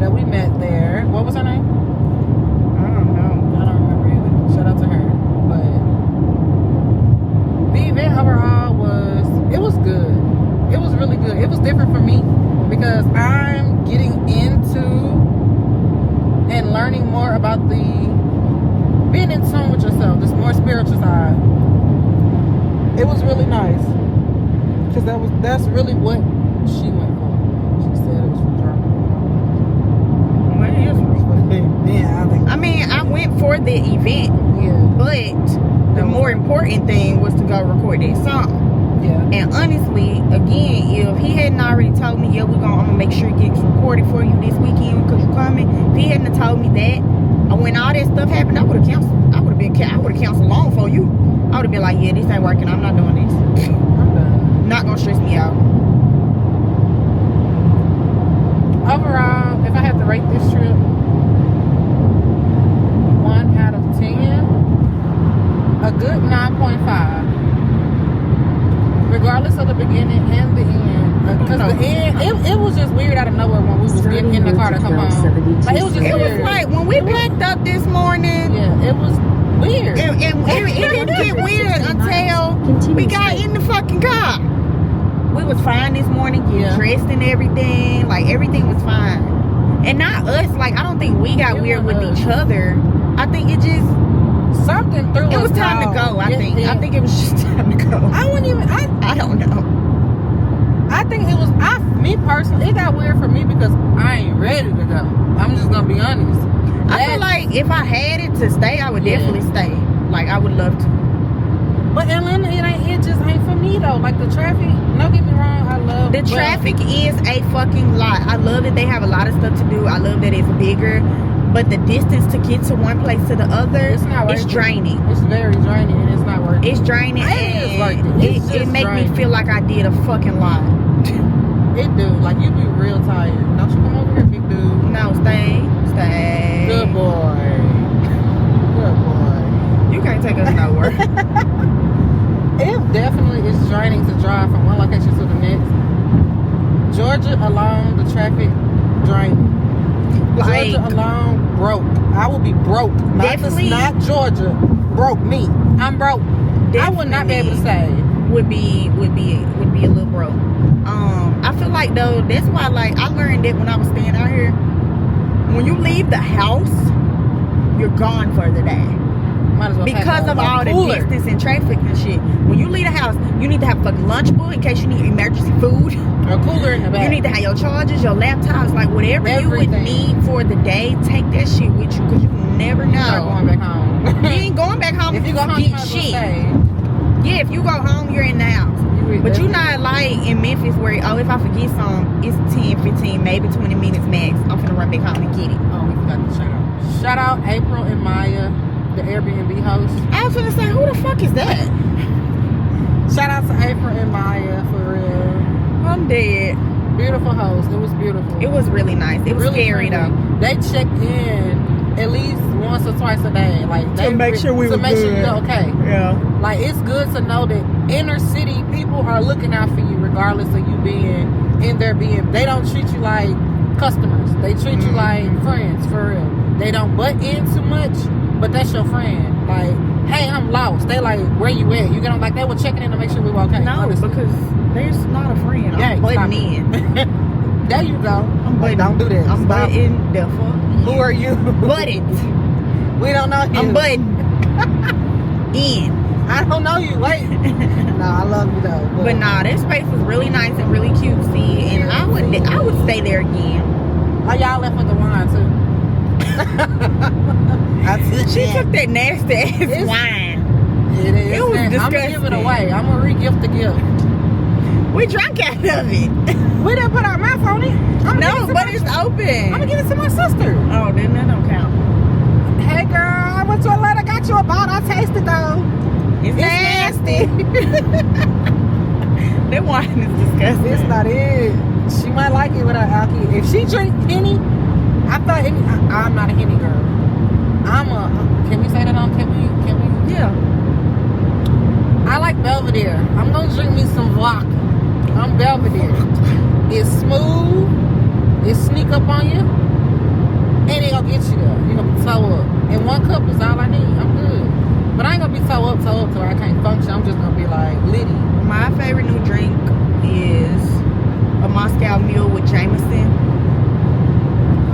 that we met there. What was her name? I don't know. I don't remember either. Shout out to her. But the event overall was good. It was really good. It was different for me because I'm getting into and learning more about being in tune with yourself, this more spiritual side. It was really nice because that's really what she went for. She said it was for drama. I mean, I went for the event, but the more important thing was to go record that song. Yeah. And honestly, again, if he hadn't already told me, I'm gonna make sure it gets recorded for you this weekend because you're coming. If he hadn't told me that, when all that stuff happened, I would have canceled. I would have canceled long for you. I would have been like, yeah, this ain't working. I'm not doing this. I'm done. Not gonna stress me out. Overall, if I had to rate this trip, 1 out of 10, a good 9.5. Regardless of the beginning and the end, because the end, it was just weird out of nowhere when we was getting in the car to come home. Like it was just weird. It was like when we packed up this morning. Yeah, it was weird. It didn't get weird until we got in the fucking car. We was fine this morning, dressed and everything. Like everything was fine, and not us. Like I don't think we got weird with each other. I think it just. Something threw us. It was time to go. I think it was just time to go. I wouldn't even. I don't know. I think it was. Me personally, it got weird for me because I ain't ready to go. I'm just gonna be honest. I feel like if I had it to stay, I would definitely stay. Like I would love to. But Atlanta, it just ain't for me though. Like the traffic. Don't get me wrong. I love the traffic is a fucking lot. I love that they have a lot of stuff to do. I love that it's bigger. But the distance to get to one place to the other, it's draining. It's very draining and it's not worth it. It's draining and it make me feel like I did a fucking lot. It do. Like you be real tired. Don't you come over here, big dude? No, stay. Good boy. You can't take us nowhere. It definitely is draining to drive from one location to the next. Georgia alone, the traffic draining. Like, Georgia alone, broke. I will be broke. Not Georgia. Broke me. I'm broke. I would not be able to say. Would be a little broke. I feel like though that's why like I learned that when I was staying out here. When you leave the house, you're gone for the day. Might as well because of all the distance and traffic and shit. When you leave the house, you need to have a fucking lunchable in case you need emergency food. A cooler in the back. You need to have your chargers, your laptops, like whatever you would need for the day. Take that shit with you because you never know. You're not going back home. You ain't going back home if you go home, get you might as well shit. stay. Yeah, if you go home, you're in the house. But you're not like in Memphis where, oh, if I forget something, it's 10, 15, maybe 20 minutes max. I'm finna run back home and get it. Oh, we forgot to shout out. Shout out April and Maya, the Airbnb host. I was gonna say, who the fuck is that? Shout out to April and Maya, for real. I'm dead. Beautiful host. It was beautiful. It was really nice. It was really scary friendly. though. They checked in at least once or twice a day. Like To make sure we were sure good. you're okay. Yeah. Like, it's good to know that inner city people are looking out for you regardless of you being in their being. They don't treat you like customers. They treat you like friends, for real. They don't butt in too much, but that's your friend. Like, hey, I'm lost. They like, where you at? You get on, like, they were checking in to make sure we were okay. No, honestly. because there's not a friend. Yeah, I'm butting in. There you go. I'm butting. Don't do that. I'm Stop. butting the fuck. Who are you? Butted. We don't know you. I'm butting in. I don't know you. Wait. No, I love you though. But nah, that space was really nice and really cutesy, and I would stay there again. Oh, y'all left with the wine too. She took that nasty ass wine. It is. It was I'm gonna give it disgusting. away. I'm gonna re-gift the gift. We drank out of it. We didn't put our mouth on it. No, but it's open. I'm gonna give it to my sister. Oh, then that don't count. Hey girl, I went to Atlanta, got you a bottle. I tasted though. It's nasty. That wine is disgusting. It's not it. She might like it without alcohol. If she drink Henny, I'm not a Henny girl. Can we say that on? Can we? Yeah. I like Belvedere. I'm gonna drink me some vodka. I'm Belvedere. It's smooth. It sneak up on you. And it gonna get you there. You're gonna be toe up. And 1 cup is all I need. I'm good. But I ain't gonna be toe up till I can't function. I'm just gonna be like litty. My favorite new drink is a Moscow Mule with Jameson.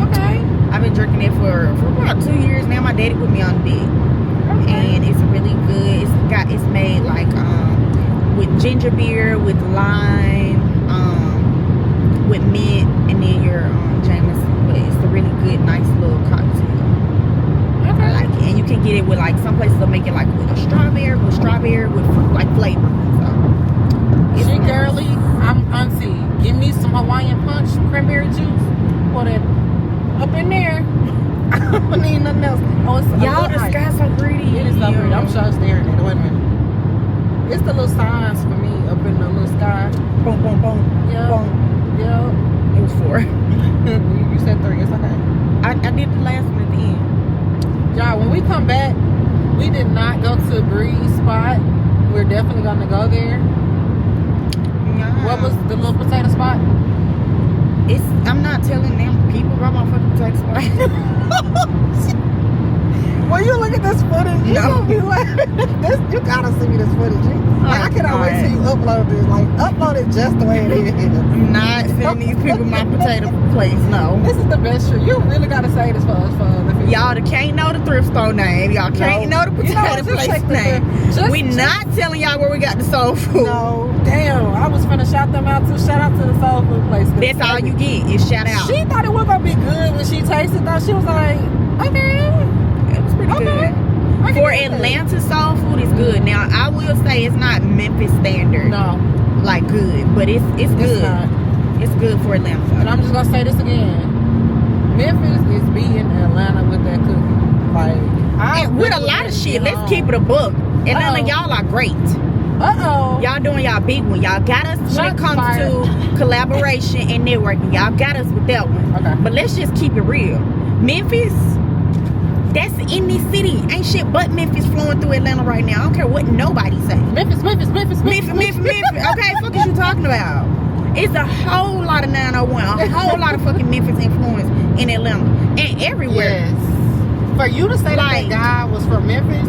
Okay. I've been drinking it for about 2 years now. My daddy put me on the bed. And it's really good. It's made like with ginger beer, with lime, with mint, and then your Jameson. But it's a really good, nice little cocktail. Okay. I like it. And you can get it with like some places will make it like with a strawberry with fruit like flavor. So it's She nice. girly. I'm auntie. Give me some Hawaiian punch, cranberry juice. Put it up in there. I don't need nothing else. Oh, it's Y'all, the sky's so pretty. It is so pretty. I'm sure staring at it. Wait a minute. It's the little signs for me up in the little sky. Boom, boom, boom. Yeah. Boom. Yeah. It was 4. You said 3. It's okay. I did the last one at the end. Y'all, when we come back, we did not go to Bree's spot. We're definitely gonna go there. Yeah. What was the little potato spot? I'm not telling them. People grab my fucking potato spot. When you look at this footage, you gonna be like, you gotta see me this footage. I cannot wait till you upload this. Like, upload it just the way it is. I'm not sending these people my potato place. No. This is the best shit. You really gotta say this for us, for the people. Y'all can't know the thrift store name. Y'all can't know the potato place name. We not telling y'all where we got the soul food. No, damn. I was finna shout them out too. Shout out to the soul food place. That's all you get is shout out. She thought it was gonna be good when she tasted though. She was like, okay. It was pretty good. For Atlanta soul food is good. Now I will say it's not Memphis standard. No. Like good, but it's good. Not. It's good for Atlanta. And I'm just gonna say this again. Memphis is beating Atlanta with that cooking. Like, And with a lot of shit. Let's keep it a book. Atlanta, y'all are great. Y'all doing y'all big one. Y'all got us when it comes to collaboration and networking. Y'all got us with that one. Okay. But let's just keep it real. Memphis, that's in this city. Ain't shit but Memphis flowing through Atlanta right now. I don't care what nobody say. Memphis. Okay, fuck is you talking about? It's a whole lot of 901, a whole lot of fucking Memphis influence in Atlanta and everywhere. Yes. For you to say Like- that guy was from Memphis,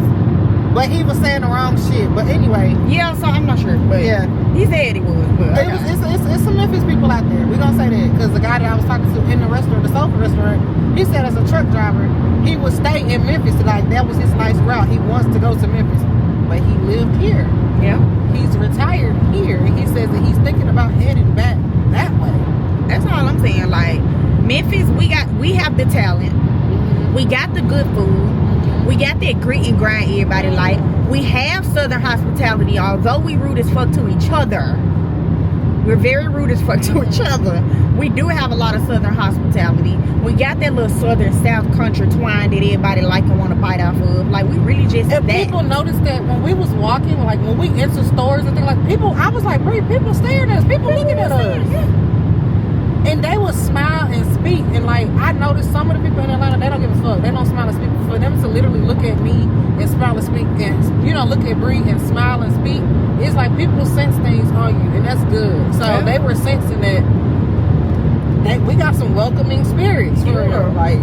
but he was saying the wrong shit. But anyway, Yeah, so I'm not sure, but yeah. he said he was. But okay. It's some Memphis people out there. We're gonna say that because the guy that I was talking to in the restaurant, the soul food restaurant, he said as a truck driver, he would stay in Memphis. Like that was his nice route. He wants to go to Memphis, but he lived here. Yeah. He's retired here, and he says that he's thinking about heading back that way. That's all I'm saying. Like Memphis, we have the talent. We got the good food. We got that grit and grind everybody like. We have Southern hospitality. Although we rude as fuck to each other, we're very rude as fuck to each other. We do have a lot of Southern hospitality. We got that little Southern South country twine that everybody like and want to bite off of. Like, we really just And people noticed that when we was walking, like when we enter stores and things, like people, I was like, Bree, people staring at us, people looking at us. Yeah. And they would smile and speak. And like, I noticed some of the people in Atlanta, they don't give a fuck. They don't smile and speak. For them to literally look at me and smile and speak, and, you know, look at Bree and smile and speak, it's like people sense things on you, and that's good. So they were sensing that we got some welcoming spirits for real. Like,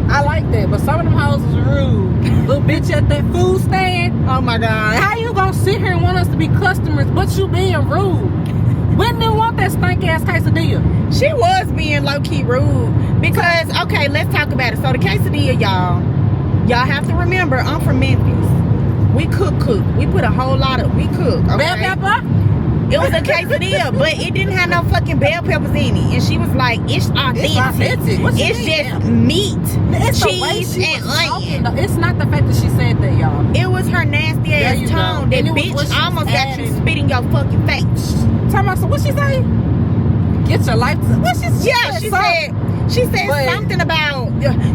I like that. But some of them hoes is rude. Little bitch at that food stand. Oh my God. How you gonna sit here and want us to be customers, but you being rude? When didn't want that stank ass quesadilla? She was being low-key rude. Because, okay, let's talk about it. So the quesadilla, y'all have to remember, I'm from Memphis. We cook. We put a whole lot of, we cook. Okay? Bell pepper? It was a quesadilla, but it didn't have no fucking bell peppers in it. And she was like, it's authentic. It's just meat, It's the way cheese, she and was talking, onion. though. It's not the fact that she said that, y'all. It was her nasty There ass you tone go. that And it was what bitch she almost was got you adding. spit in your fucking face. Talking about, so what she say? Get your life to, what she She said But- something about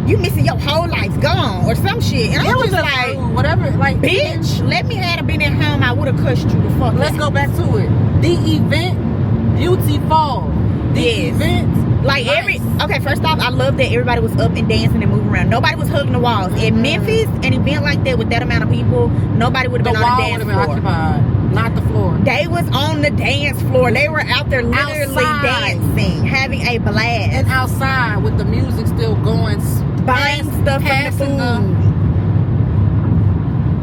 you missing your whole life gone or some shit. And I It was was just just like, rude, whatever, like, bitch, let me have been at home. I would have cussed you the fuck let's out. go back to it. The event, beautiful. The Yes. event, Like okay, first off, I love that everybody was up and dancing and moving around. Nobody was hugging the walls. In Memphis, an event like that with that amount of people, nobody would have the been on wall the would dance have been floor. occupied, not the floor. They was on the dance floor. They were out there literally Outside. dancing, having a blast, And outside with the music still going, buying stuff from the food.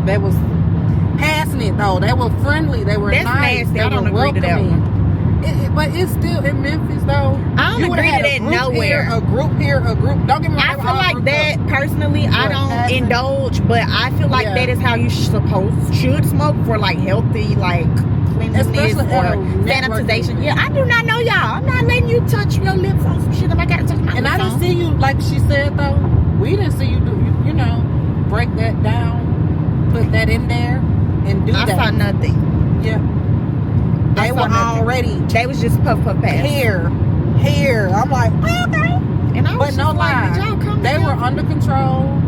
They was passing it though. They were friendly. They were That's nice. nasty. They I don't were agree to that welcoming. one. But it's still in Memphis though. I don't You would've agree had to a that group nowhere. Here, a group here, a group. Don't get me wrong. I they were feel all like grouped that up. personally. I But don't passing- indulge, but I feel like Yeah. that is how you should smoke for like healthy, like cleanliness Especially at or a networking sanitization. event. Yeah, I do not know y'all. I'm not letting you touch your lips on some shit. If I gotta touch my And lips I didn't on. see you, like she said though, we didn't see you do, you know, break that down, put that in there, and do I that. saw nothing. Yeah. I They saw were nothing. already They was just puff pass. here. I'm like, okay. And I was But just no like, lie, did y'all come they were together? under control,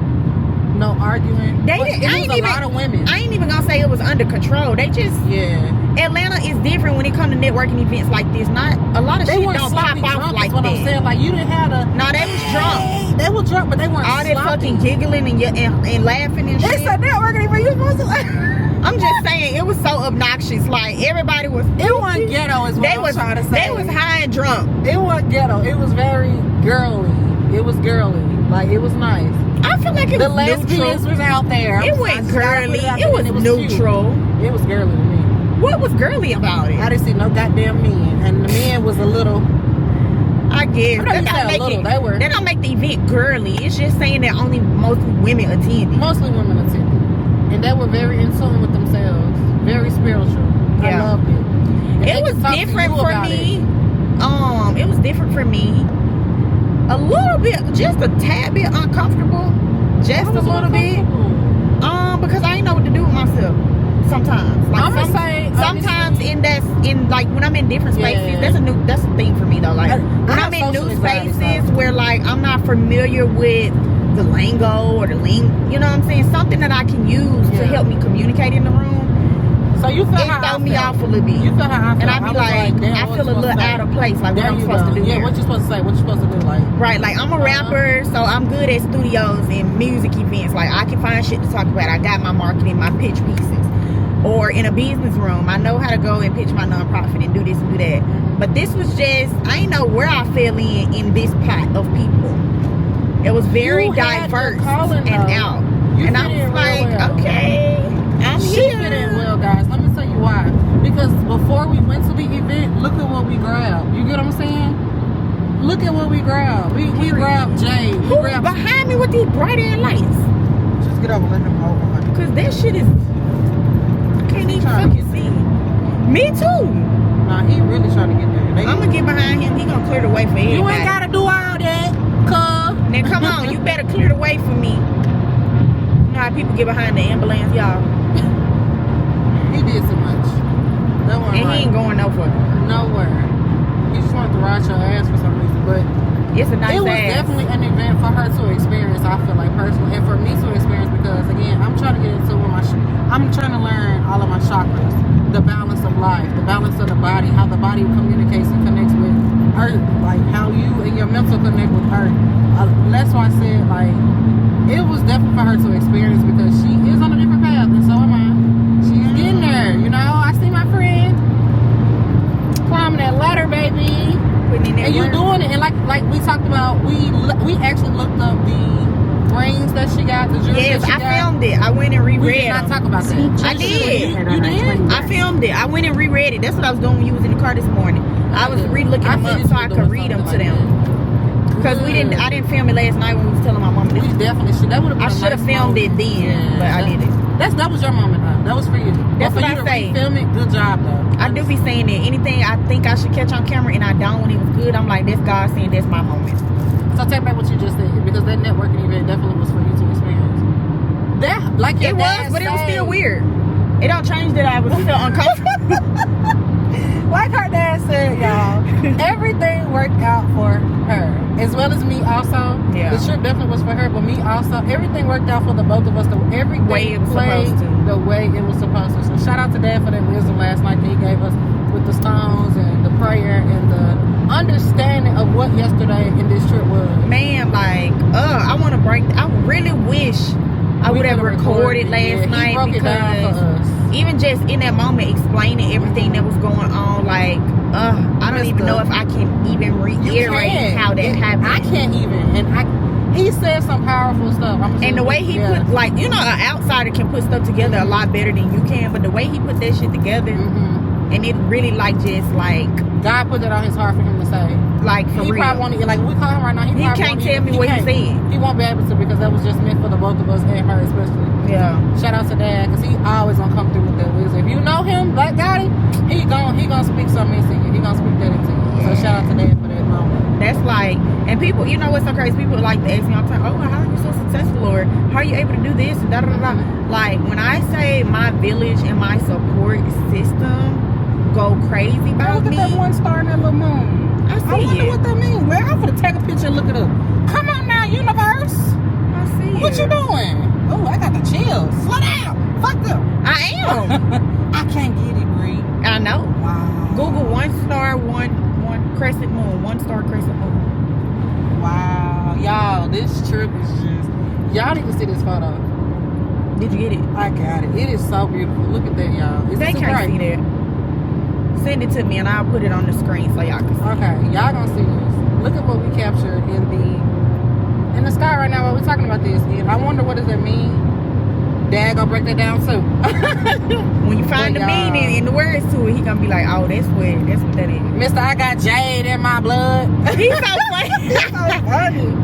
no arguing. They But didn't- it I was ain't a even- lot of women. I ain't even gonna say it was under control. They just Yeah. Atlanta is different when it comes to networking events like this. Not a lot of They shit weren't don't pop sloppy off drunk, like is what I'm that. saying. Like, you didn't have to. No, they was drunk. They were drunk, but they weren't All that sloppy. fucking giggling and laughing and They shit. said networking event, you supposed to. I'm just saying, it was so obnoxious. Like, everybody was. It wasn't ghetto, is what They I'm was trying to say. They was high and drunk. It wasn't ghetto. It was very girly. It was girly. Like, it was nice. I feel like it The was lesbians neutral. was out there. It I wasn't just gotta girly. put out It there, was and neutral. cute. It was girly to me. What was girly about I it? didn't see no goddamn men, and the men was a little. I guess I know you that said don't a make little, it. they were. That don't make the event girly. It's just saying that only mostly women attended. Mostly women attended, and they were very in tune with themselves, very spiritual. I Yeah. loved it. And they It was could talk to different you for about me. it. It was different for me. A little bit, just a tad bit uncomfortable. Just I a was little bit. uncomfortable. Because I didn't know what to do with myself. Sometimes, like I'ma say, sometimes obviously- in like when I'm in different spaces, Yeah. that's a thing for me though. Like I when have I'm in new social anxiety, spaces so. where like I'm not familiar with the lingo or the you know what I'm saying? Something that I can use to Yeah. help me communicate in the room. So you feel It how throw I me felt. off a little bit. You feel how I felt. And I be was like, damn, I what feel you a little supposed to out say? of place. Like, what There I'm you supposed go. to do Yeah, here. what you supposed to say? What you supposed to do? Like, Right, like I'm a rapper, so I'm good at studios and music events. Like I can find shit to talk about. I got my marketing, my pitch pieces. Or in a business room, I know how to go and pitch my nonprofit and do this and do that. But this was just, I didn't know where I fell in this pot of people. It was very You had your diverse calling, and though. out. You And I fit was in real like, well. okay, I'm she here. fit in well, guys. Let me tell you why. Because before we went to the event, look at what we grabbed. You get what I'm saying? Look at what we grabbed. We grabbed Jay. We Who grabbed. behind me with these bright ass lights? Just get over and let him hold on. Cause that shit is, I can't even trying to fucking see. Me too. Nah, he really trying to get there. I'm gonna get behind him. He gonna clear the way for everybody. You ain't gotta do all that, cuz. Now come on, you better clear the way for me. You know how people get behind the ambulance, y'all. going nowhere. Nowhere. He just wanted to ride your ass for some reason, but It's a nice it was ass. definitely an event for her to experience. I feel like personally, and for me to experience because again, I'm trying to get into with I'm trying to learn all of my chakras, the balance of life, the balance of the body, how the body communicates and connects with Earth, like how you and your mental connect with Earth. That's why I said like it was definitely for her to experience because she is on a different path, and so am I. She's getting there, you know. I see my friend climbing that ladder, baby. And you doing it, and like we talked about, we actually looked up the rings that she got, the jewelry that she got. I filmed it. I went and reread We did not talk about that. I did. You did? I filmed it. I went and reread it. That's what I was doing when you was in the car this morning. I was re-looking them up so I could read them to them. Because I didn't film it last night when we was telling my mom this. We definitely should. That would have been I should have filmed it then, but I didn't. That was your moment though. That was for you. That's but for what you I say. Film it, good job though. I do be saying that anything I think I should catch on camera and I don't when it was good, I'm like, that's God saying that's my moment. So take back what you just said because that networking event definitely was for you to experience. That like your It dad was, but it was said. still weird. It don't change that I was still uncomfortable. Like her dad said, y'all, everything worked out for her, as well as me also. Yeah. The trip definitely was for her, but me also. Everything worked out for the both of us. Everything way it was played supposed to. the way it was supposed to. So shout out to Dad for that wisdom last night that he gave us with the stones and the prayer and the understanding of what yesterday in this trip was. Man, like, I want to break. I really wish I would have recorded last night he broke it down for us. Even just in that moment explaining everything that was going on, like, I don't even know if I can even reiterate how that happened. I can't even, and he said some powerful stuff. And the way he put, like, you know, an outsider can put stuff together a lot better than you can, but the way he put that shit together, and it really, like, just, like, God put that on his heart for him to say. Like, for he real. Probably won't, like, we call him right now. He can't tell me what he said. He won't be able to because that was just meant for the both of us and her especially. Yeah. Shout out to Dad because he always gonna come through with that wisdom. If you know him, Black Gotti, he gonna speak something into you. He gonna speak that into you. So shout out to Dad for that moment. That's like, and people, you know what's so crazy? People like to ask me all the time, oh, how are you so successful? Or how are you able to do this? And da da da da. Like, when I say my village and my support system go crazy about me. Look at that one star in that little moon. I see I wonder it. what that means. Well, I'm gonna take a picture and look it up. Come on now, universe. I see What it. you doing? Oh, I got the chills. Slow down. Fuck them. I am. I can't get it, Bree. I know. Wow. Google one star crescent moon. 1 star crescent moon. Wow. Y'all, this trip is just... Y'all need to see this photo. Did you get it? I got it. It is so beautiful. Look at that, y'all. Is They this can't right? see that. Send it to me and I'll put it on the screen so y'all can see. Okay, y'all gonna see this. Look at what we captured in the sky right now while we're talking about this. And I wonder what does that mean? Dad gonna break that down too. When you find the meaning and the words to it, he gonna be like, oh, that's what that is. Mister, I got jade in my blood. He's so funny. He's so funny.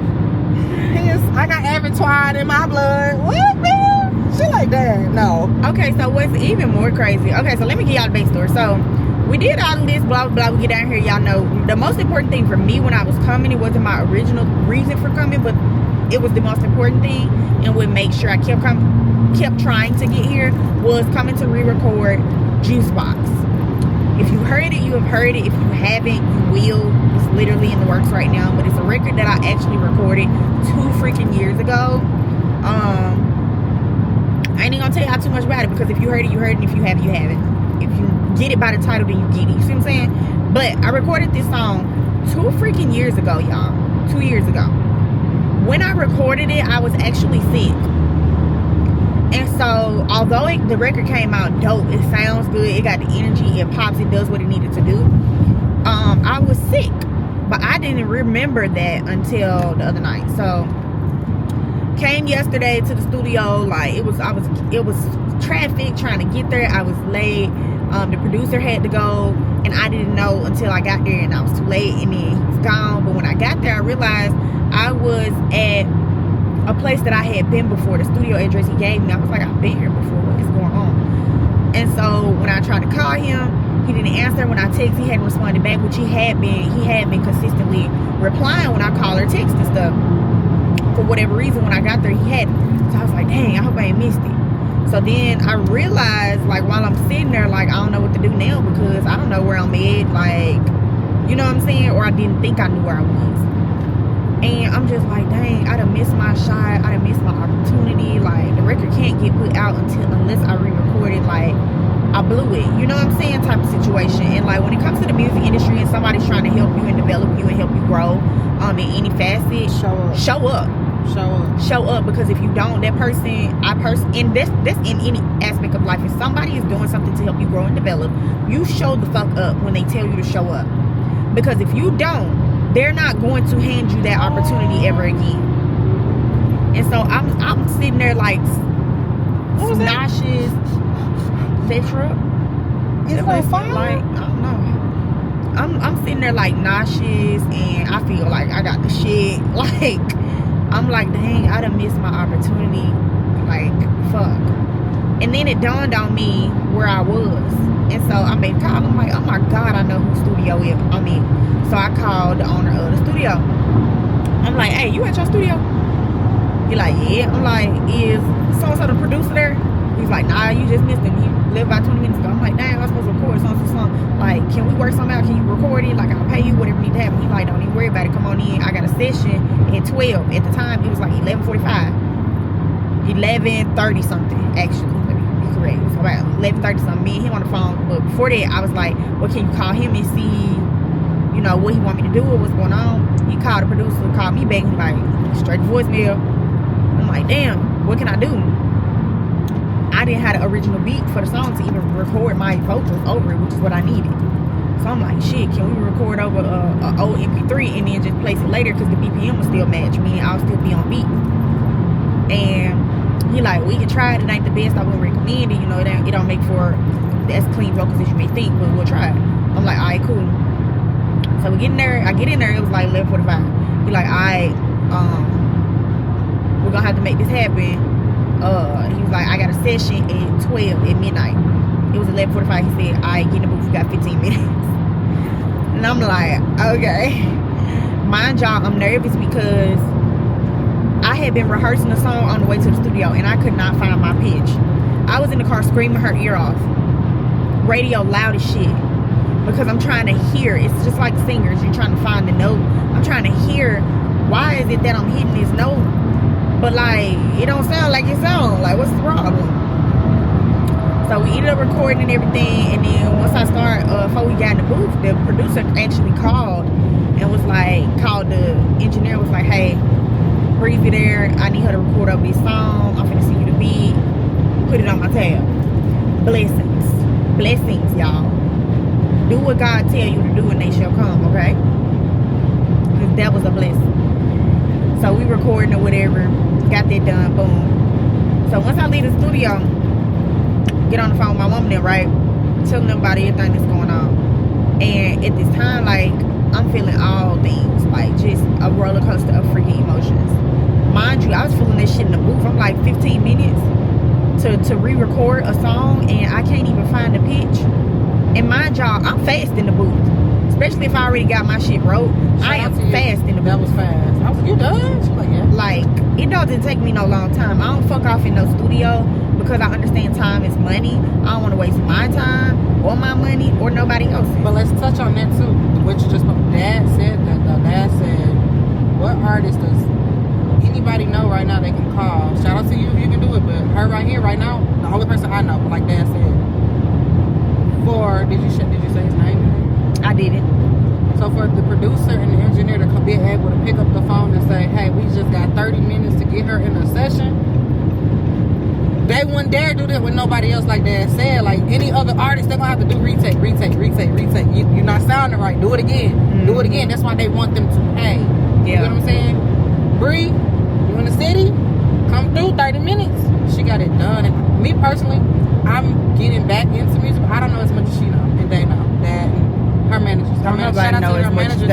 I got abattoir in my blood. What, man? She like that? No. Okay, so what's even more crazy? Okay, so let me give y'all the backstory. So we did all of this, blah, blah, blah. We get down here, y'all know. The most important thing for me when I was coming, it wasn't my original reason for coming, but it was the most important thing and would make sure I kept trying to get here was coming to re-record Juice Box. If you heard it, you have heard it. If you haven't, you will. It's literally in the works right now, but it's a record that I actually recorded 2 freaking years ago. I ain't gonna tell y'all too much about it because if you heard it, you heard it, and if you haven't, you haven't. If you get it by the title, then you get it. You see what I'm saying? But I recorded this song 2 freaking years ago, y'all. 2 years ago. When I recorded it, I was actually sick. And so, although the record came out dope, it sounds good, it got the energy, it pops, it does what it needed to do. I was sick, but I didn't remember that until the other night. So, came yesterday to the studio, like it was traffic trying to get there. I was late. The producer had to go, and I didn't know until I got there, and I was too late, and then he was gone. But when I got there, I realized I was at a place that I had been before. The studio address he gave me, I was like, I've been here before. What is going on? And so when I tried to call him, he didn't answer. When I texted, he hadn't responded back, which he had been consistently replying when I call or text and stuff. For whatever reason, when I got there, he hadn't. So I was like, dang, I hope I ain't missed it. So then I realized, like, while I'm sitting there, like, I don't know what to do now because I don't know where I'm at, like, you know what I'm saying? Or I didn't think I knew where I was. And I'm just like, dang, I done missed my shot. I done missed my opportunity. Like, the record can't get put out unless I re-record it. Like, I blew it. You know what I'm saying? Type of situation. And, like, when it comes to the music industry and somebody's trying to help you and develop you and help you grow in any facet, show up. Because if you don't, and that's in any aspect of life. If somebody is doing something to help you grow and develop, you show the fuck up when they tell you to show up. Because if you don't, they're not going to hand you that opportunity ever again. And so I'm sitting there like nauseous. That truck? It's on fire? Like, I don't know. I'm sitting there like nauseous, and I feel like I got the shit. Like, I'm like, dang, I done missed my opportunity. Like, fuck. And then it dawned on me where I was. And so I made a call. I'm like, oh my God, I know whose studio I'm in. So I called the owner of the studio. I'm like, hey, you at your studio? He like, yeah. I'm like, is so-and-so the producer there? He's like, nah, you just missed him. He left about 20 minutes ago. I'm like, dang, I'm supposed to record song. Like, can we work something out? Can you record it? Like, I'll pay you whatever need to happen. He like, don't even worry about it. Come on in. I got a session at 12. At the time, it was like 11:45. 11:30 something, actually. Let me be correct. It was about 11:30 something. Me and him on the phone. But before that, I was like, well, can you call him and see, you know, what he want me to do or what's going on? He called the producer, called me back. He's like, straight to voicemail. I'm like, damn, what can I do? I didn't have the original beat for the song to even record my vocals over it, which is what I needed. So I'm like, shit, can we record over a old MP3 and then just place it later because the BPM will still match me and I'll still be on beat. And he like, we can try it. It ain't the best. I wouldn't recommend it. You know, it don't make for as clean vocals as you may think, but we'll try it. I'm like, all right, cool. So we get in there. I get in there. It was like 11:45. He like, all right, we're gonna have to make this happen. He was like, I got a session at 12 at midnight. It was 11:45. He said, all right, get in the booth. You got 15 minutes. And I'm like, okay. Mind y'all, I'm nervous because I had been rehearsing the song on the way to the studio and I could not find my pitch. I was in the car screaming her ear off. Radio loud as shit. Because I'm trying to hear. It's just like singers. You're trying to find the note. I'm trying to hear, why is it that I'm hitting this note? But like, it don't sound like it sounds. Like, what's the problem? So we ended up recording and everything. And then once I started, before we got in the booth, the producer actually called and was like, called the engineer, was like, hey, Bree-Ze there. I need her to record over this song. I'm finna send you the beat. Put it on my tab. Blessings. Blessings, y'all. Do what God tell you to do and they shall come, okay? Because that was a blessing. So we recording or whatever. Got that done. Boom. So once I leave the studio, get on the phone with my woman there, right? Telling them about everything that's going on. And at this time, like, I'm feeling all things. Like, just a roller coaster of freaking emotions. Mind you, I was feeling this shit in the booth. I'm like 15 minutes to re-record a song and I can't even find the pitch. And mind y'all, I'm fast in the booth. Especially if I already got my shit wrote. I am fast in the booth. That was fast. I was like, you done? She's like, yeah. Like, it doesn't take me no long time. I don't fuck off in no studio because I understand time is money. I don't want to waste my time or my money or nobody else's. But let's touch on that too. What you just, Dad said, what artist does anybody know right now they can call? Shout out to you if you can do it, but her right here, right now, the only person I know, like Dad said. Did you say his name? I didn't. So for the producer and the engineer to be able to pick up the phone and say, hey, we just got 30 minutes to get her in a session, they wouldn't dare do that with nobody else. Like Dad said, like any other artist, they're gonna have to do retake. You're not sounding right. Do it again. Mm-hmm. Do it again. That's why they want them to pay. Yeah. You know what I'm saying? Bree, you in the city? Come through 30 minutes. She got it done. And me personally, I'm getting back into music. I don't know as much as she know and they know. That and her managers. Shout out to her managers.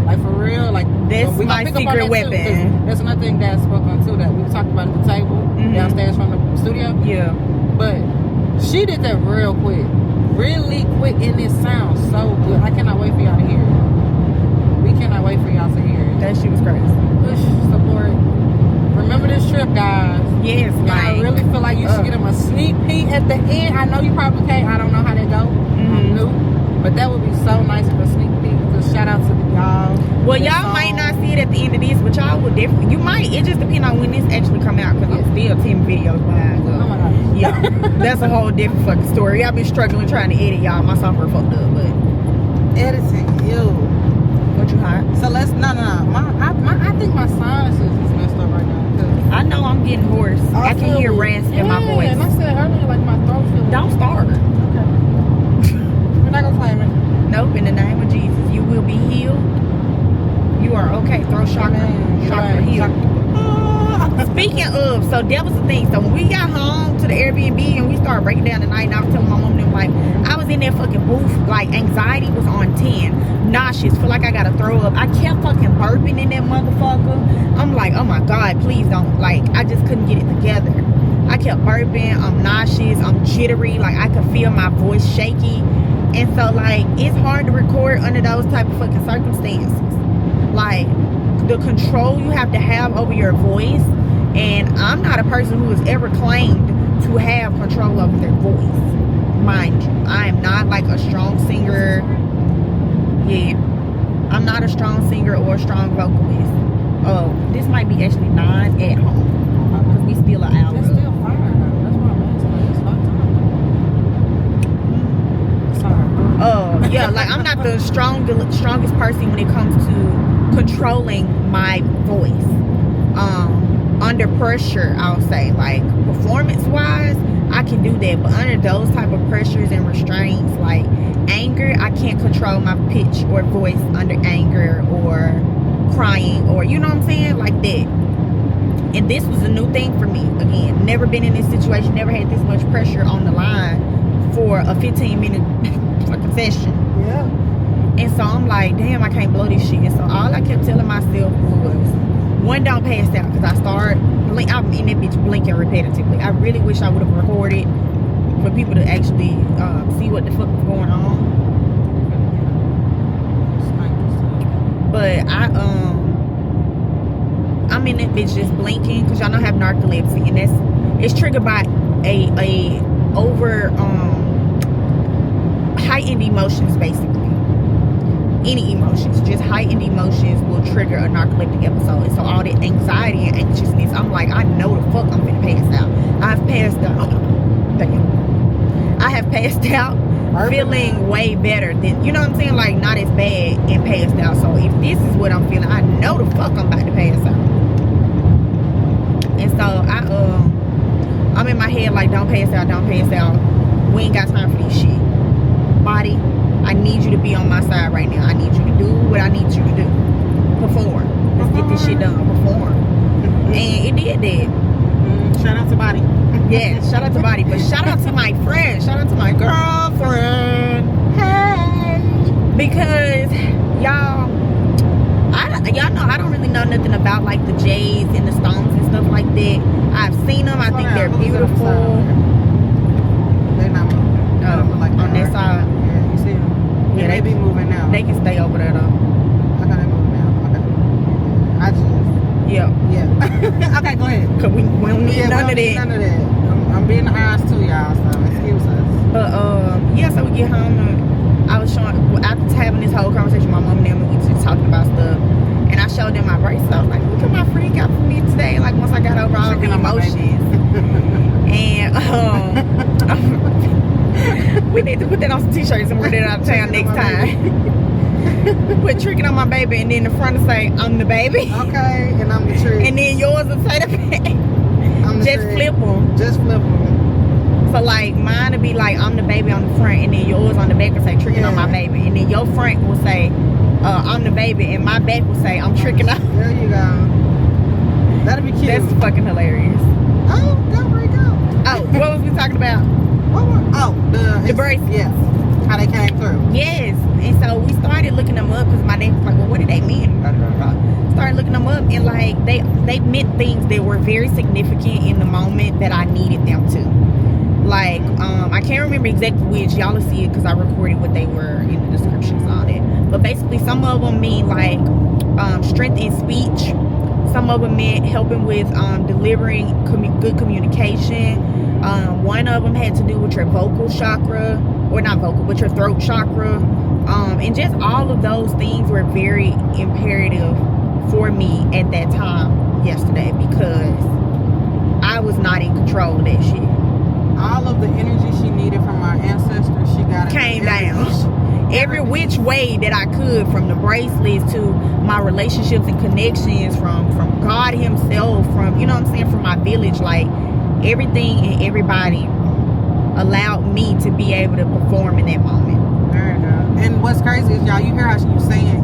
Like for real, like this is my secret weapon. That's another thing Dad spoke on too that we talked about at the table downstairs from the studio. Yeah. But she did that real quick. Really quick, and it sounds so good. I cannot wait for y'all to hear it. We cannot wait for y'all to hear it. That shit was crazy. Push, support, remember this trip, guys. Yes, And I like, really feel like you should get them a sneak peek at the end. I know you probably can't. I don't know how they go. I'm new. But that would be so nice for a sneak peek. Because shout out to y'all. well, y'all might not see it at the end of this, but y'all will definitely. You might. It just depends on when this actually come out, because it's still 10 videos behind. So. Oh my God. Yeah, that's a whole different fucking story. I've been struggling trying to edit, y'all. My software fucked up, but Editing, you. what you hot? So let's, no. I think my sinuses is messed up right now. 'Cause I know I'm getting hoarse. I can feel hear it. rasp in my Yeah, voice. and I said earlier, like my throat feels. Don't start. Okay. We're not gonna claim it. Nope, in the name of Jesus, you will be healed. You are okay. Throw chakra. Amen. Chakra Right. healed. Speaking of, so that was the thing. So when we got home to the Airbnb and we started breaking down the night, and I was telling my mom and them, like, I was in that fucking booth, like, anxiety was on 10. Nauseous, feel like I gotta throw up. I kept fucking burping in that motherfucker. I'm like, oh my God, please don't. Like, I just couldn't get it together. I kept burping. I'm nauseous. I'm jittery. Like, I could feel my voice shaky. And so, like, it's hard to record under those type of fucking circumstances. Like, the control you have to have over your voice. And I'm not a person who has ever claimed to have control over their voice. Mind you, I am not like a strong singer. Yeah, I'm not a strong singer or a strong vocalist. This might be actually 9 at home, because we still an hour. It's still fire though. That's what I'm asking. It's hot time. Sorry. Yeah, like, I'm not the strongest person when it comes to controlling my voice. Under pressure, I'll say, like, performance-wise, I can do that. But under those type of pressures and restraints, like anger, I can't control my pitch or voice under anger or crying, or, you know what I'm saying, like that. And this was a new thing for me. Again, never been in this situation, never had this much pressure on the line for a 15-minute fucking session. Yeah. And so I'm like, damn, I can't blow this shit. And so all I kept telling myself was, one, don't pass out, because I'm in that bitch blinking repetitively. I really wish I would have recorded for people to actually see what the fuck was going on. But I'm in that bitch just blinking, because y'all know I have narcolepsy, and it's triggered by a over heightened emotions, basically. Any emotions, just heightened emotions will trigger a narcoleptic episode. And so all that anxiety and anxiousness, I'm like, I know the fuck I'm gonna pass out. I've passed out. Damn. I have passed out feeling way better than, you know what I'm saying? Like, not as bad and passed out. So if this is what I'm feeling, I know the fuck I'm about to pass out. And so I'm in my head like, don't pass out, don't pass out. We ain't got time for this shit. Body, I need you to be on my side right now. I need you to do what I need you to do. Perform. Let's get this shit done. Perform. And it did that. Shout out to Body. Yeah, shout out to Body. But shout out to my friend. Shout out to my girlfriend. Hey. Because y'all know I don't really know nothing about like the J's and the Stones and stuff like that. I've seen them. I think they're beautiful. They're not moving. Like on that side. Yeah, you see them. Yeah, they be moving now. They can stay over there though. Okay, they moving now. Okay. I just. Yeah. Okay, go ahead. Cause we don't need none of that. None of that. I'm being eyes too, y'all. So excuse us. But yeah, so we get home and I was showing, after having this whole conversation with my mom and them, and we just talking about stuff, and I showed them my bracelet. I was like, look at my freak out for me today. Like, once I got over all the emotions. And we need to put that on some t-shirts and wear that out of town next time. Put tricking on my baby, and then the front will say, I'm the baby. Okay, and I'm the trick. And then yours will say the baby. I'm the Just trick. flip them. Just flip them. So like mine would be like, I'm the baby on the front, and then yours on the back will say tricking on my baby, and then your front will say I'm the baby, and my back will say I'm tricking on. There you go. That'll be cute. That's fucking hilarious. Oh, where you go? Oh, what was we talking about? The bracelets. Yeah. How they came through. Yes. And so we started looking them up, because my dad was like, well, what do they mean? Started looking them up, and like they meant things that were very significant in the moment that I needed them to. Like, I can't remember exactly which. Y'all will see it because I recorded what they were in the descriptions on it. But basically, some of them mean like strength in speech. Some of them meant helping with delivering good communication. One of them had to do with your vocal chakra, or not vocal, but your throat chakra. And just all of those things were very imperative for me at that time yesterday, because I was not in control of that shit. All of the energy she needed from our ancestors, she got it. Came down every which way that I could, from the bracelets to my relationships and connections, from God himself, from, you know what I'm saying, from my village. Like, everything and everybody allowed me to be able to perform in that moment. There you go. And what's crazy is, y'all, you hear how she's saying,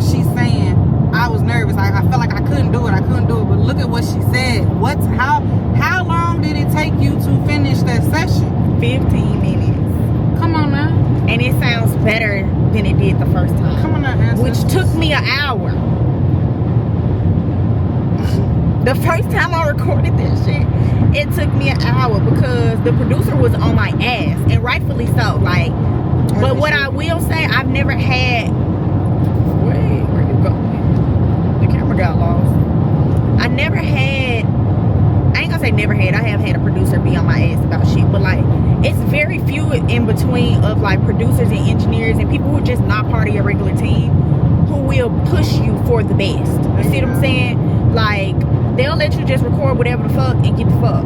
she's saying, I was nervous. I felt like I couldn't do it. But look at what she said. How long did it take you to finish that session? 15 minutes. Come on now. And it sounds better than it did the first time. Come on now, ancestors. Which took me an hour. The first time I recorded that shit, it took me an hour because the producer was on my ass, and rightfully so. Like, but what I will say, I've never had. Wait, where you going? The camera got lost. I never had. I ain't gonna say never had. I have had a producer be on my ass about shit, but like, it's very few in between of like producers and engineers and people who are just not part of your regular team who will push you for the best. You see what I'm saying? Like, they'll let you just record whatever the fuck and get the fuck.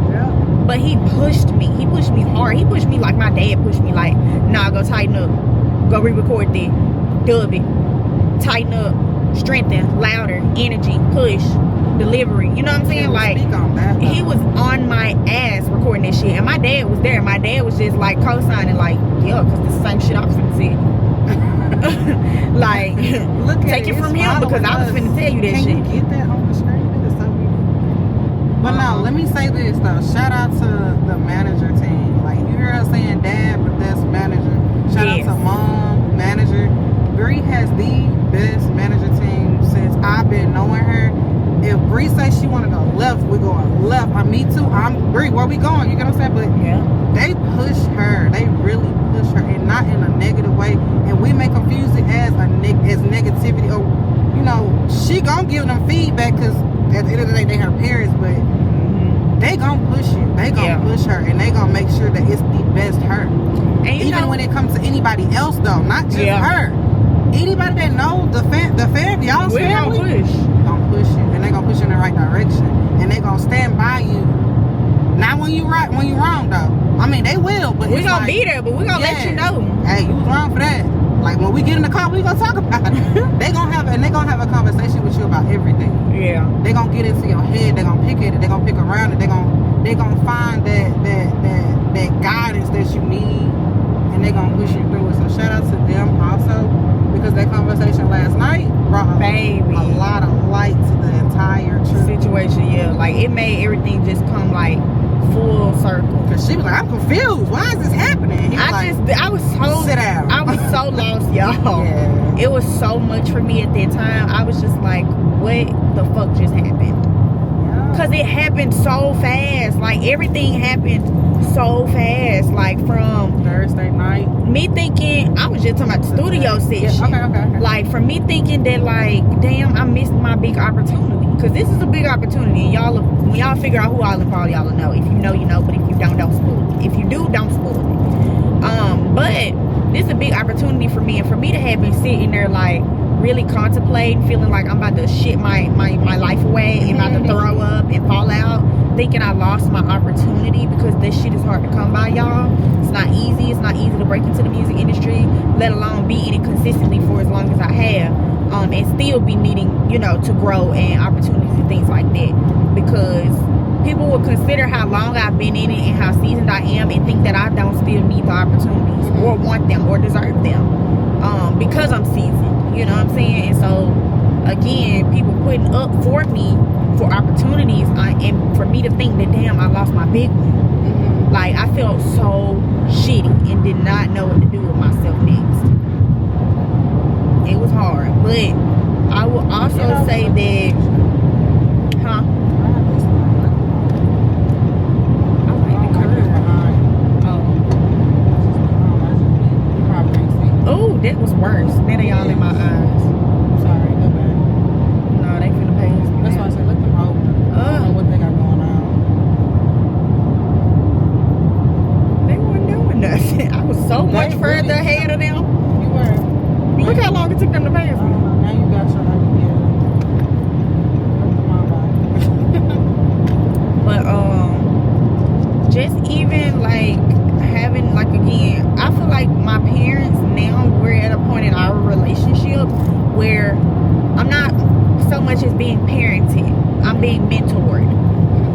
Yeah. But he pushed me. He pushed me hard. He pushed me like my dad pushed me. Like, nah, go tighten up. Go re-record that. Dub it. Tighten up. Strengthen. Louder. Energy. Push. Delivery. You know what I'm saying? Like, speak on that, he was on my ass recording this shit. And my dad was there. My dad was just like co-signing, like, yeah, because it's the same shit I was finna say. Like, Look at take it from him, because I was finna tell you that Can shit. you get that on the screen? It's so beautiful. But no, let me say this though. Shout out to the manager team. Like, you hear her saying dad, but that's manager. Shout out to mom, manager. Bree has the best manager team since I've been knowing her. If Bree says she want to go left, we going left. Me too. I'm Bree. Where we going? You get what I'm saying? But Yeah. they push her. They really push her, and not in a negative way. And we may confuse it as as negativity, or, you know, she gonna give them feedback because at the end of the day they her parents, but they gonna push you. They gonna push her, and they gonna make sure that it's the best her. And you even know, when it comes to anybody else though, not just her. Anybody that know the fam, y'all we're family, gonna push. gonna push you, and they gonna push you in the right direction, and they gonna stand by you. Not when you right, when you wrong though. I mean, they will, but We're it's gonna like, be there, but we're gonna let you know. hey, you was wrong for that. Like, when we get in the car, we gonna talk about it. they gonna have a conversation with you about everything. Yeah. They gonna get into your head. They gonna pick at it. They gonna pick around it. They gonna find that guidance that you need, and they gonna push you through it. So shout out to them also, because that conversation last night brought a lot of light to the entire situation. Yeah, like, it made everything just come like full circle. Cause she was like, I'm confused. Why is this happening? I was so sit down. I was so lost, y'all. Yeah. It was so much for me at that time. I was just like, what the fuck just happened? Because it happened so fast. Like, everything happened so fast. Like, from Thursday night, me thinking, I was just talking about the studio session. Yeah, okay. Like, from me thinking that, like, damn, I missed my big opportunity. Because this is a big opportunity. And y'all, when y'all figure out who all involved, y'all will know. If you know, you know. But if you don't spoil it. If you do, don't spoil it. But this is a big opportunity for me. And for me to have been sitting there, like, really contemplating, feeling like I'm about to shit my life away and about to throw up and fall out, thinking I lost my opportunity, because this shit is hard to come by, y'all. It's not easy. It's not easy to break into the music industry, let alone be in it consistently for as long as I have, and still be needing, you know, to grow and opportunities and things like that, because people will consider how long I've been in it and how seasoned I am and think that I don't still need the opportunities or want them or deserve them, because I'm seasoned. You know what I'm saying? And so, again, people putting up for me for opportunities, and for me to think that, damn, I lost my big one. Like, I felt so shitty and did not know what to do with myself next. It was hard. But I will also say that, oh, that was worse. Now they all in my eyes. Sorry, go back. No, they finna pay so much They further really- ahead of them. You were. Look how long it took them to pass me. Now you got your idea. But just even like having like again, I feel like my parents now we're at a point in our relationship where I'm not so much as being parented, I'm being mentored.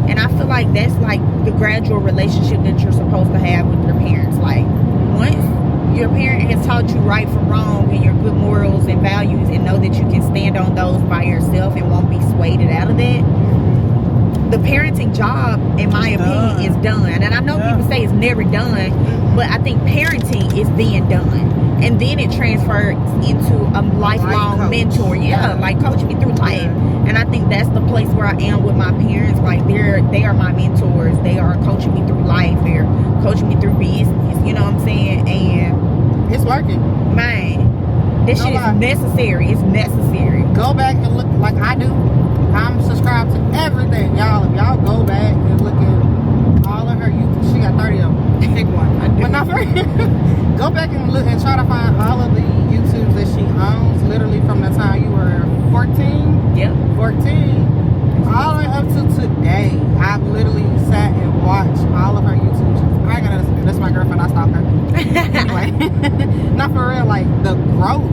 And I feel like that's like the gradual relationship that you're supposed to have with your parents. Like once your parent has taught you right from wrong and your good morals and values and know that you can stand on those by yourself and won't be swayed out of that, the parenting job, in my opinion, is done. And I know people say it's never done, but I think parenting is then done. And then it transfers into a lifelong mentor. Yeah, like coaching me through life. And I think that's the place where I am with my parents. Like they are my mentors. They are coaching me through life. They're coaching me through business. You know what I'm saying? And it's working. Man, this shit is necessary. It's necessary. Go back and look like I do. I'm subscribed to everything, y'all. If y'all go back and look at all of her YouTube, she got 30 of them. Pick one. But not for go back and look and try to find all of the YouTubes that she owns, literally from the time you were 14. Yep. 14. All the way up to today. I've literally sat and watched all of her YouTubes. I gotta listen to this. That's my girlfriend. I stalk her. Anyway, not for real. Like the growth.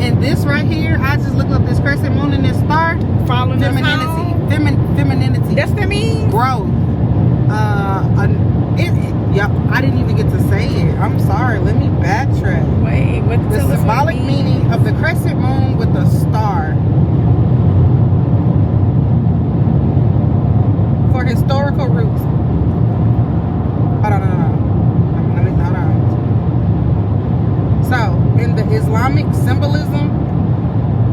And this right here, I just looked up this crescent moon and this star. Following femininity. Femininity. That's femininity. Growth. Yep, I didn't even get to say it. I'm sorry. Let me backtrack. Wait, what The symbolic meaning of the crescent moon with the star. For historical roots. Hold on. So, in the Islamic symbolism,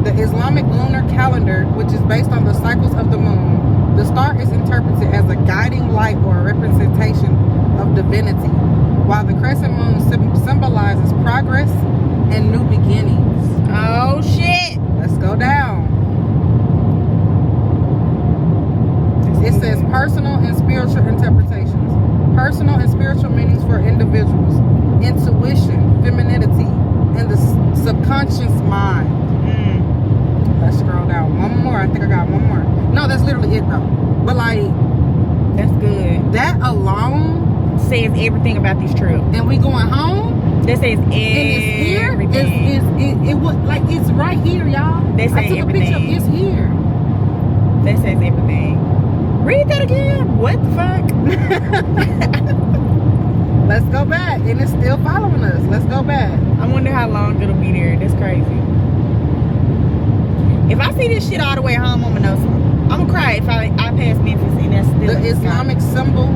the Islamic lunar calendar, which is based on the cycles of the moon, the star is interpreted as a guiding light or a representation of divinity, while the crescent moon symbolizes progress and new beginnings. Oh, shit. Let's go down. It says personal and spiritual interpretations. Personal and spiritual meanings for individuals. Intuition, femininity, and the subconscious mind. Let's scroll down. One more. I think I got one more. No, that's literally it though. But like, that's good. That alone says everything about this trip. And we going home. That says everything. It would like it's right here, y'all. That says I took everything. a picture. It's here. That says everything. Read that again. What the fuck? Let's go back. And it's still following us. Let's go back. I wonder how long it'll be there. That's crazy. If I see this shit all the way home, I'm gonna know something. I'm gonna cry if I pass Memphis and that's still the Islamic symbol,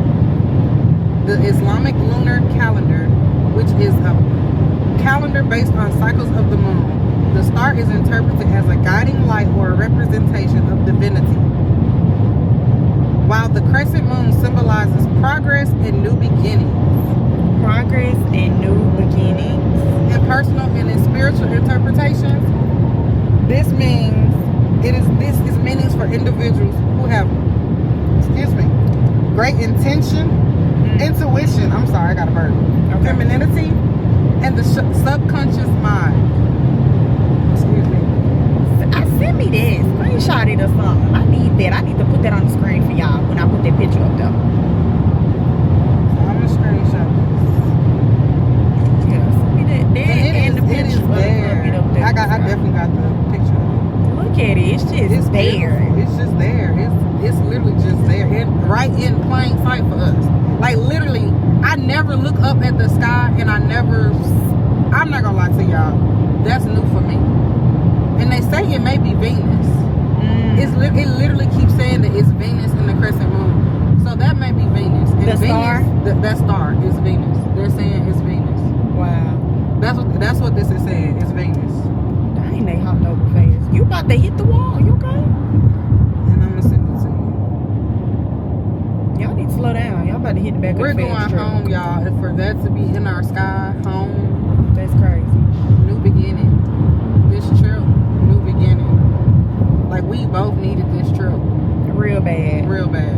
the Islamic lunar calendar, which is a calendar based on cycles of the moon. The star is interpreted as a guiding light or a representation of divinity, while the crescent moon symbolizes progress and new beginnings. Progress and new beginnings. In personal and in spiritual interpretations, this is meanings for individuals who have, great intention, intuition. I'm sorry, I got a bird. Okay. Femininity, and the subconscious mind. Send me this. Screenshot it or something. I need that. I need to put that on the screen for y'all when I put that picture up though. I'm gonna screenshot this. Yeah, send me that. And the picture. It is there. I definitely got the picture. Look at it. It's just there. Beautiful. It's just there. It's literally just there. And right in plain sight for us. Like literally, I never look up at the sky and I'm not gonna lie to y'all. That's new for me. And they say it may be Venus. It literally keeps saying that it's Venus and the crescent moon. So that may be Venus. And the star? That star is Venus. They're saying it's Venus. Wow. That's what this is saying. It's Venus. Dang, they hopped over fast. You about to hit the wall. You okay? And I'm gonna send it to you. Y'all need to slow down. Y'all about to hit the back of the We're going fast home, y'all. And for that to be in our sky, home. That's crazy. New beginning. This trip, new beginning. Like we both needed this trip. Real bad. Real bad.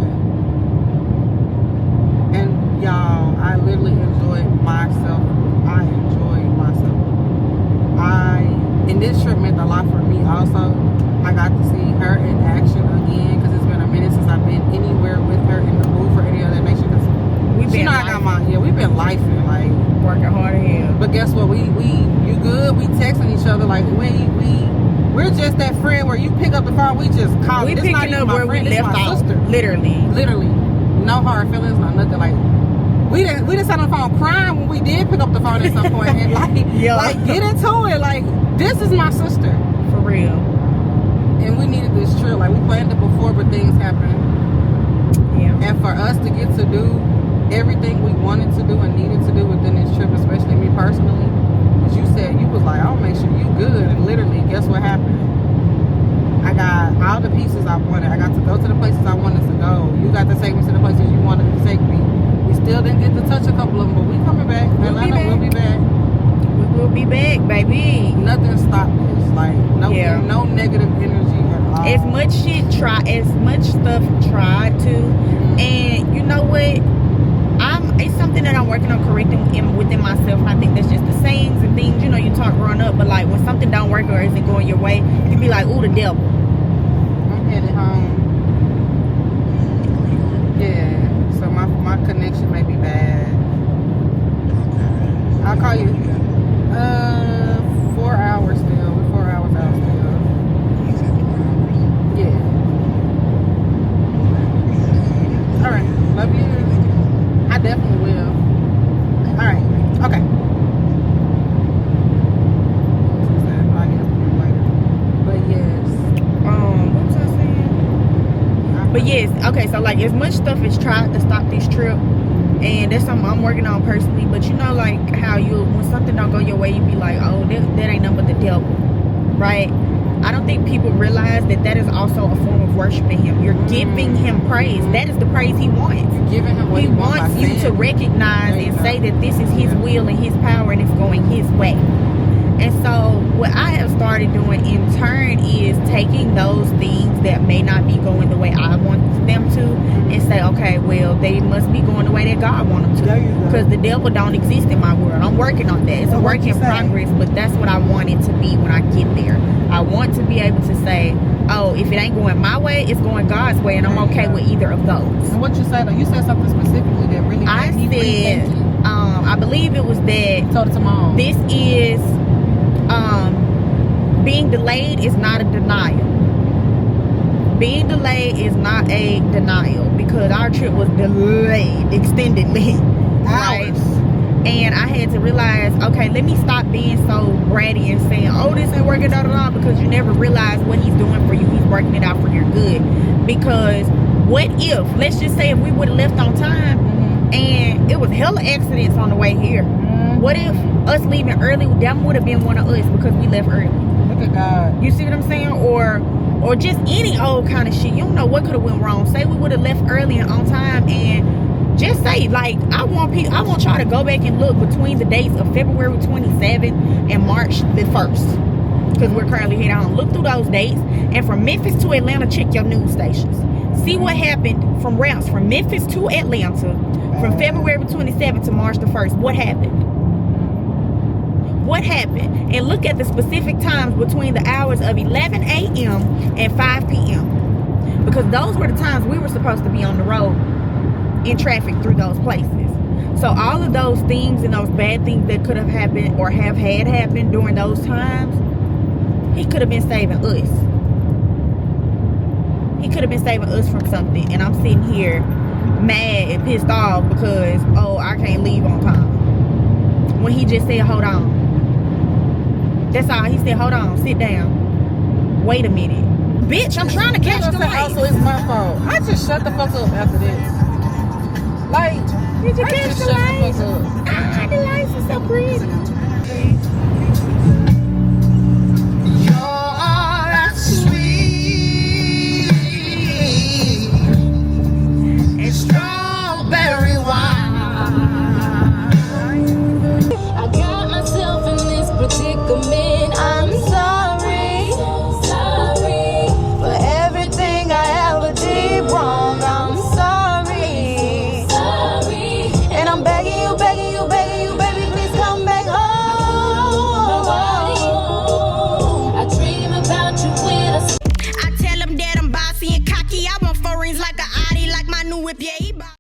And y'all, I literally enjoyed myself life and like Working hard here. but guess what, you good, we texting each other like we're just that friend where you pick up the phone, we just call. We It's picking not even up my where friend, we it's left my off. sister. Literally. No hard feelings, no nothing. Like we didn't sat on the phone crying when we did pick up the phone at some point and like like get into it. Like this is my sister. For real. And we needed this trip. Like we planned it before, but things happened. Yeah. And for us to get to do everything we wanted to do and needed to do within this trip, especially me personally, as you said, you was like, I'll make sure you good. And literally, guess what happened? I got all the pieces I wanted. I got to go to the places I wanted to go. You got to take me to the places you wanted to take me. We still didn't get to touch a couple of them, but we coming back. We'll be back. We will be back, baby. Nothing stopped this. Like no negative energy at all. As much stuff tried to, and you know what? It's something that I'm working on correcting within myself. And I think that's just the sayings and things, you know, you talk growing up, but like when something don't work or isn't going your way, you can be like, ooh, the devil. I'm headed home. Yeah, so my connection may be bad. I'll call you. 4 hours still. We're 4 hours out still. Yeah. All right. Love you. I definitely will. All right. Okay. But yes. What was I saying? But yes, okay, so like as much stuff is tried to stop this trip, and that's something I'm working on personally, but you know, like how when something don't go your way, you be like, oh, that ain't nothing but the devil, right? I don't think people realize that is also a form of worshiping him. You're giving him praise. That is the praise he wants. You're giving him what he wants you to recognize and say that this is his will and his power and it's going his way. And so what I have started doing in turn is taking those things that may not be going the way I want them to and say, okay, well, they must be going the way that God wants them to. Because the devil don't exist in my world. I'm working on that. It's a work in progress, but that's what I want it to be when I get there. I want to be able to say, oh, if it ain't going my way, it's going God's way, and I'm okay with either of those. And what you said, you said something specifically that really I said, I believe it was that told it to mom. This is being delayed is not a denial. Being delayed is not a denial because our trip was delayed extendedly, right? And I had to realize, okay, let me stop being so bratty and saying, oh, this ain't working out, because you never realize what he's doing for you. He's working it out for your good. Because what if, let's just say if we would have left on time and it was hella accidents on the way here. What if us leaving early, that would have been one of us because we left early. Look at God. You see what I'm saying? Or just any old kind of shit. You don't know what could have went wrong. Say we would have left early and on time, and just say, like, I want y'all to go back and look between the dates of February 27th and March the 1st. Because we're currently heading on. Look through those dates. And from Memphis to Atlanta, check your news stations. See what happened from routes from Memphis to Atlanta from February 27th to March the 1st. What happened? What happened? And look at the specific times between the hours of 11 a.m. and 5 p.m. Because those were the times we were supposed to be on the road in traffic through those places. So all of those things and those bad things that could have happened or have had happened during those times, he could have been saving us. He could have been saving us from something. And I'm sitting here mad and pissed off because, oh, I can't leave on time. When he just said, hold on. That's all. He said, hold on, sit down. Wait a minute. Bitch, I'm trying to catch the light. Also, it's my fault. I just shut the fuck up after this. Like, did you catch the lights? Ah, the lights are so pretty. You're sweet and strawberry wine. I got myself in this predicament. I'm sorry for everything I ever did wrong. I'm sorry, and I'm begging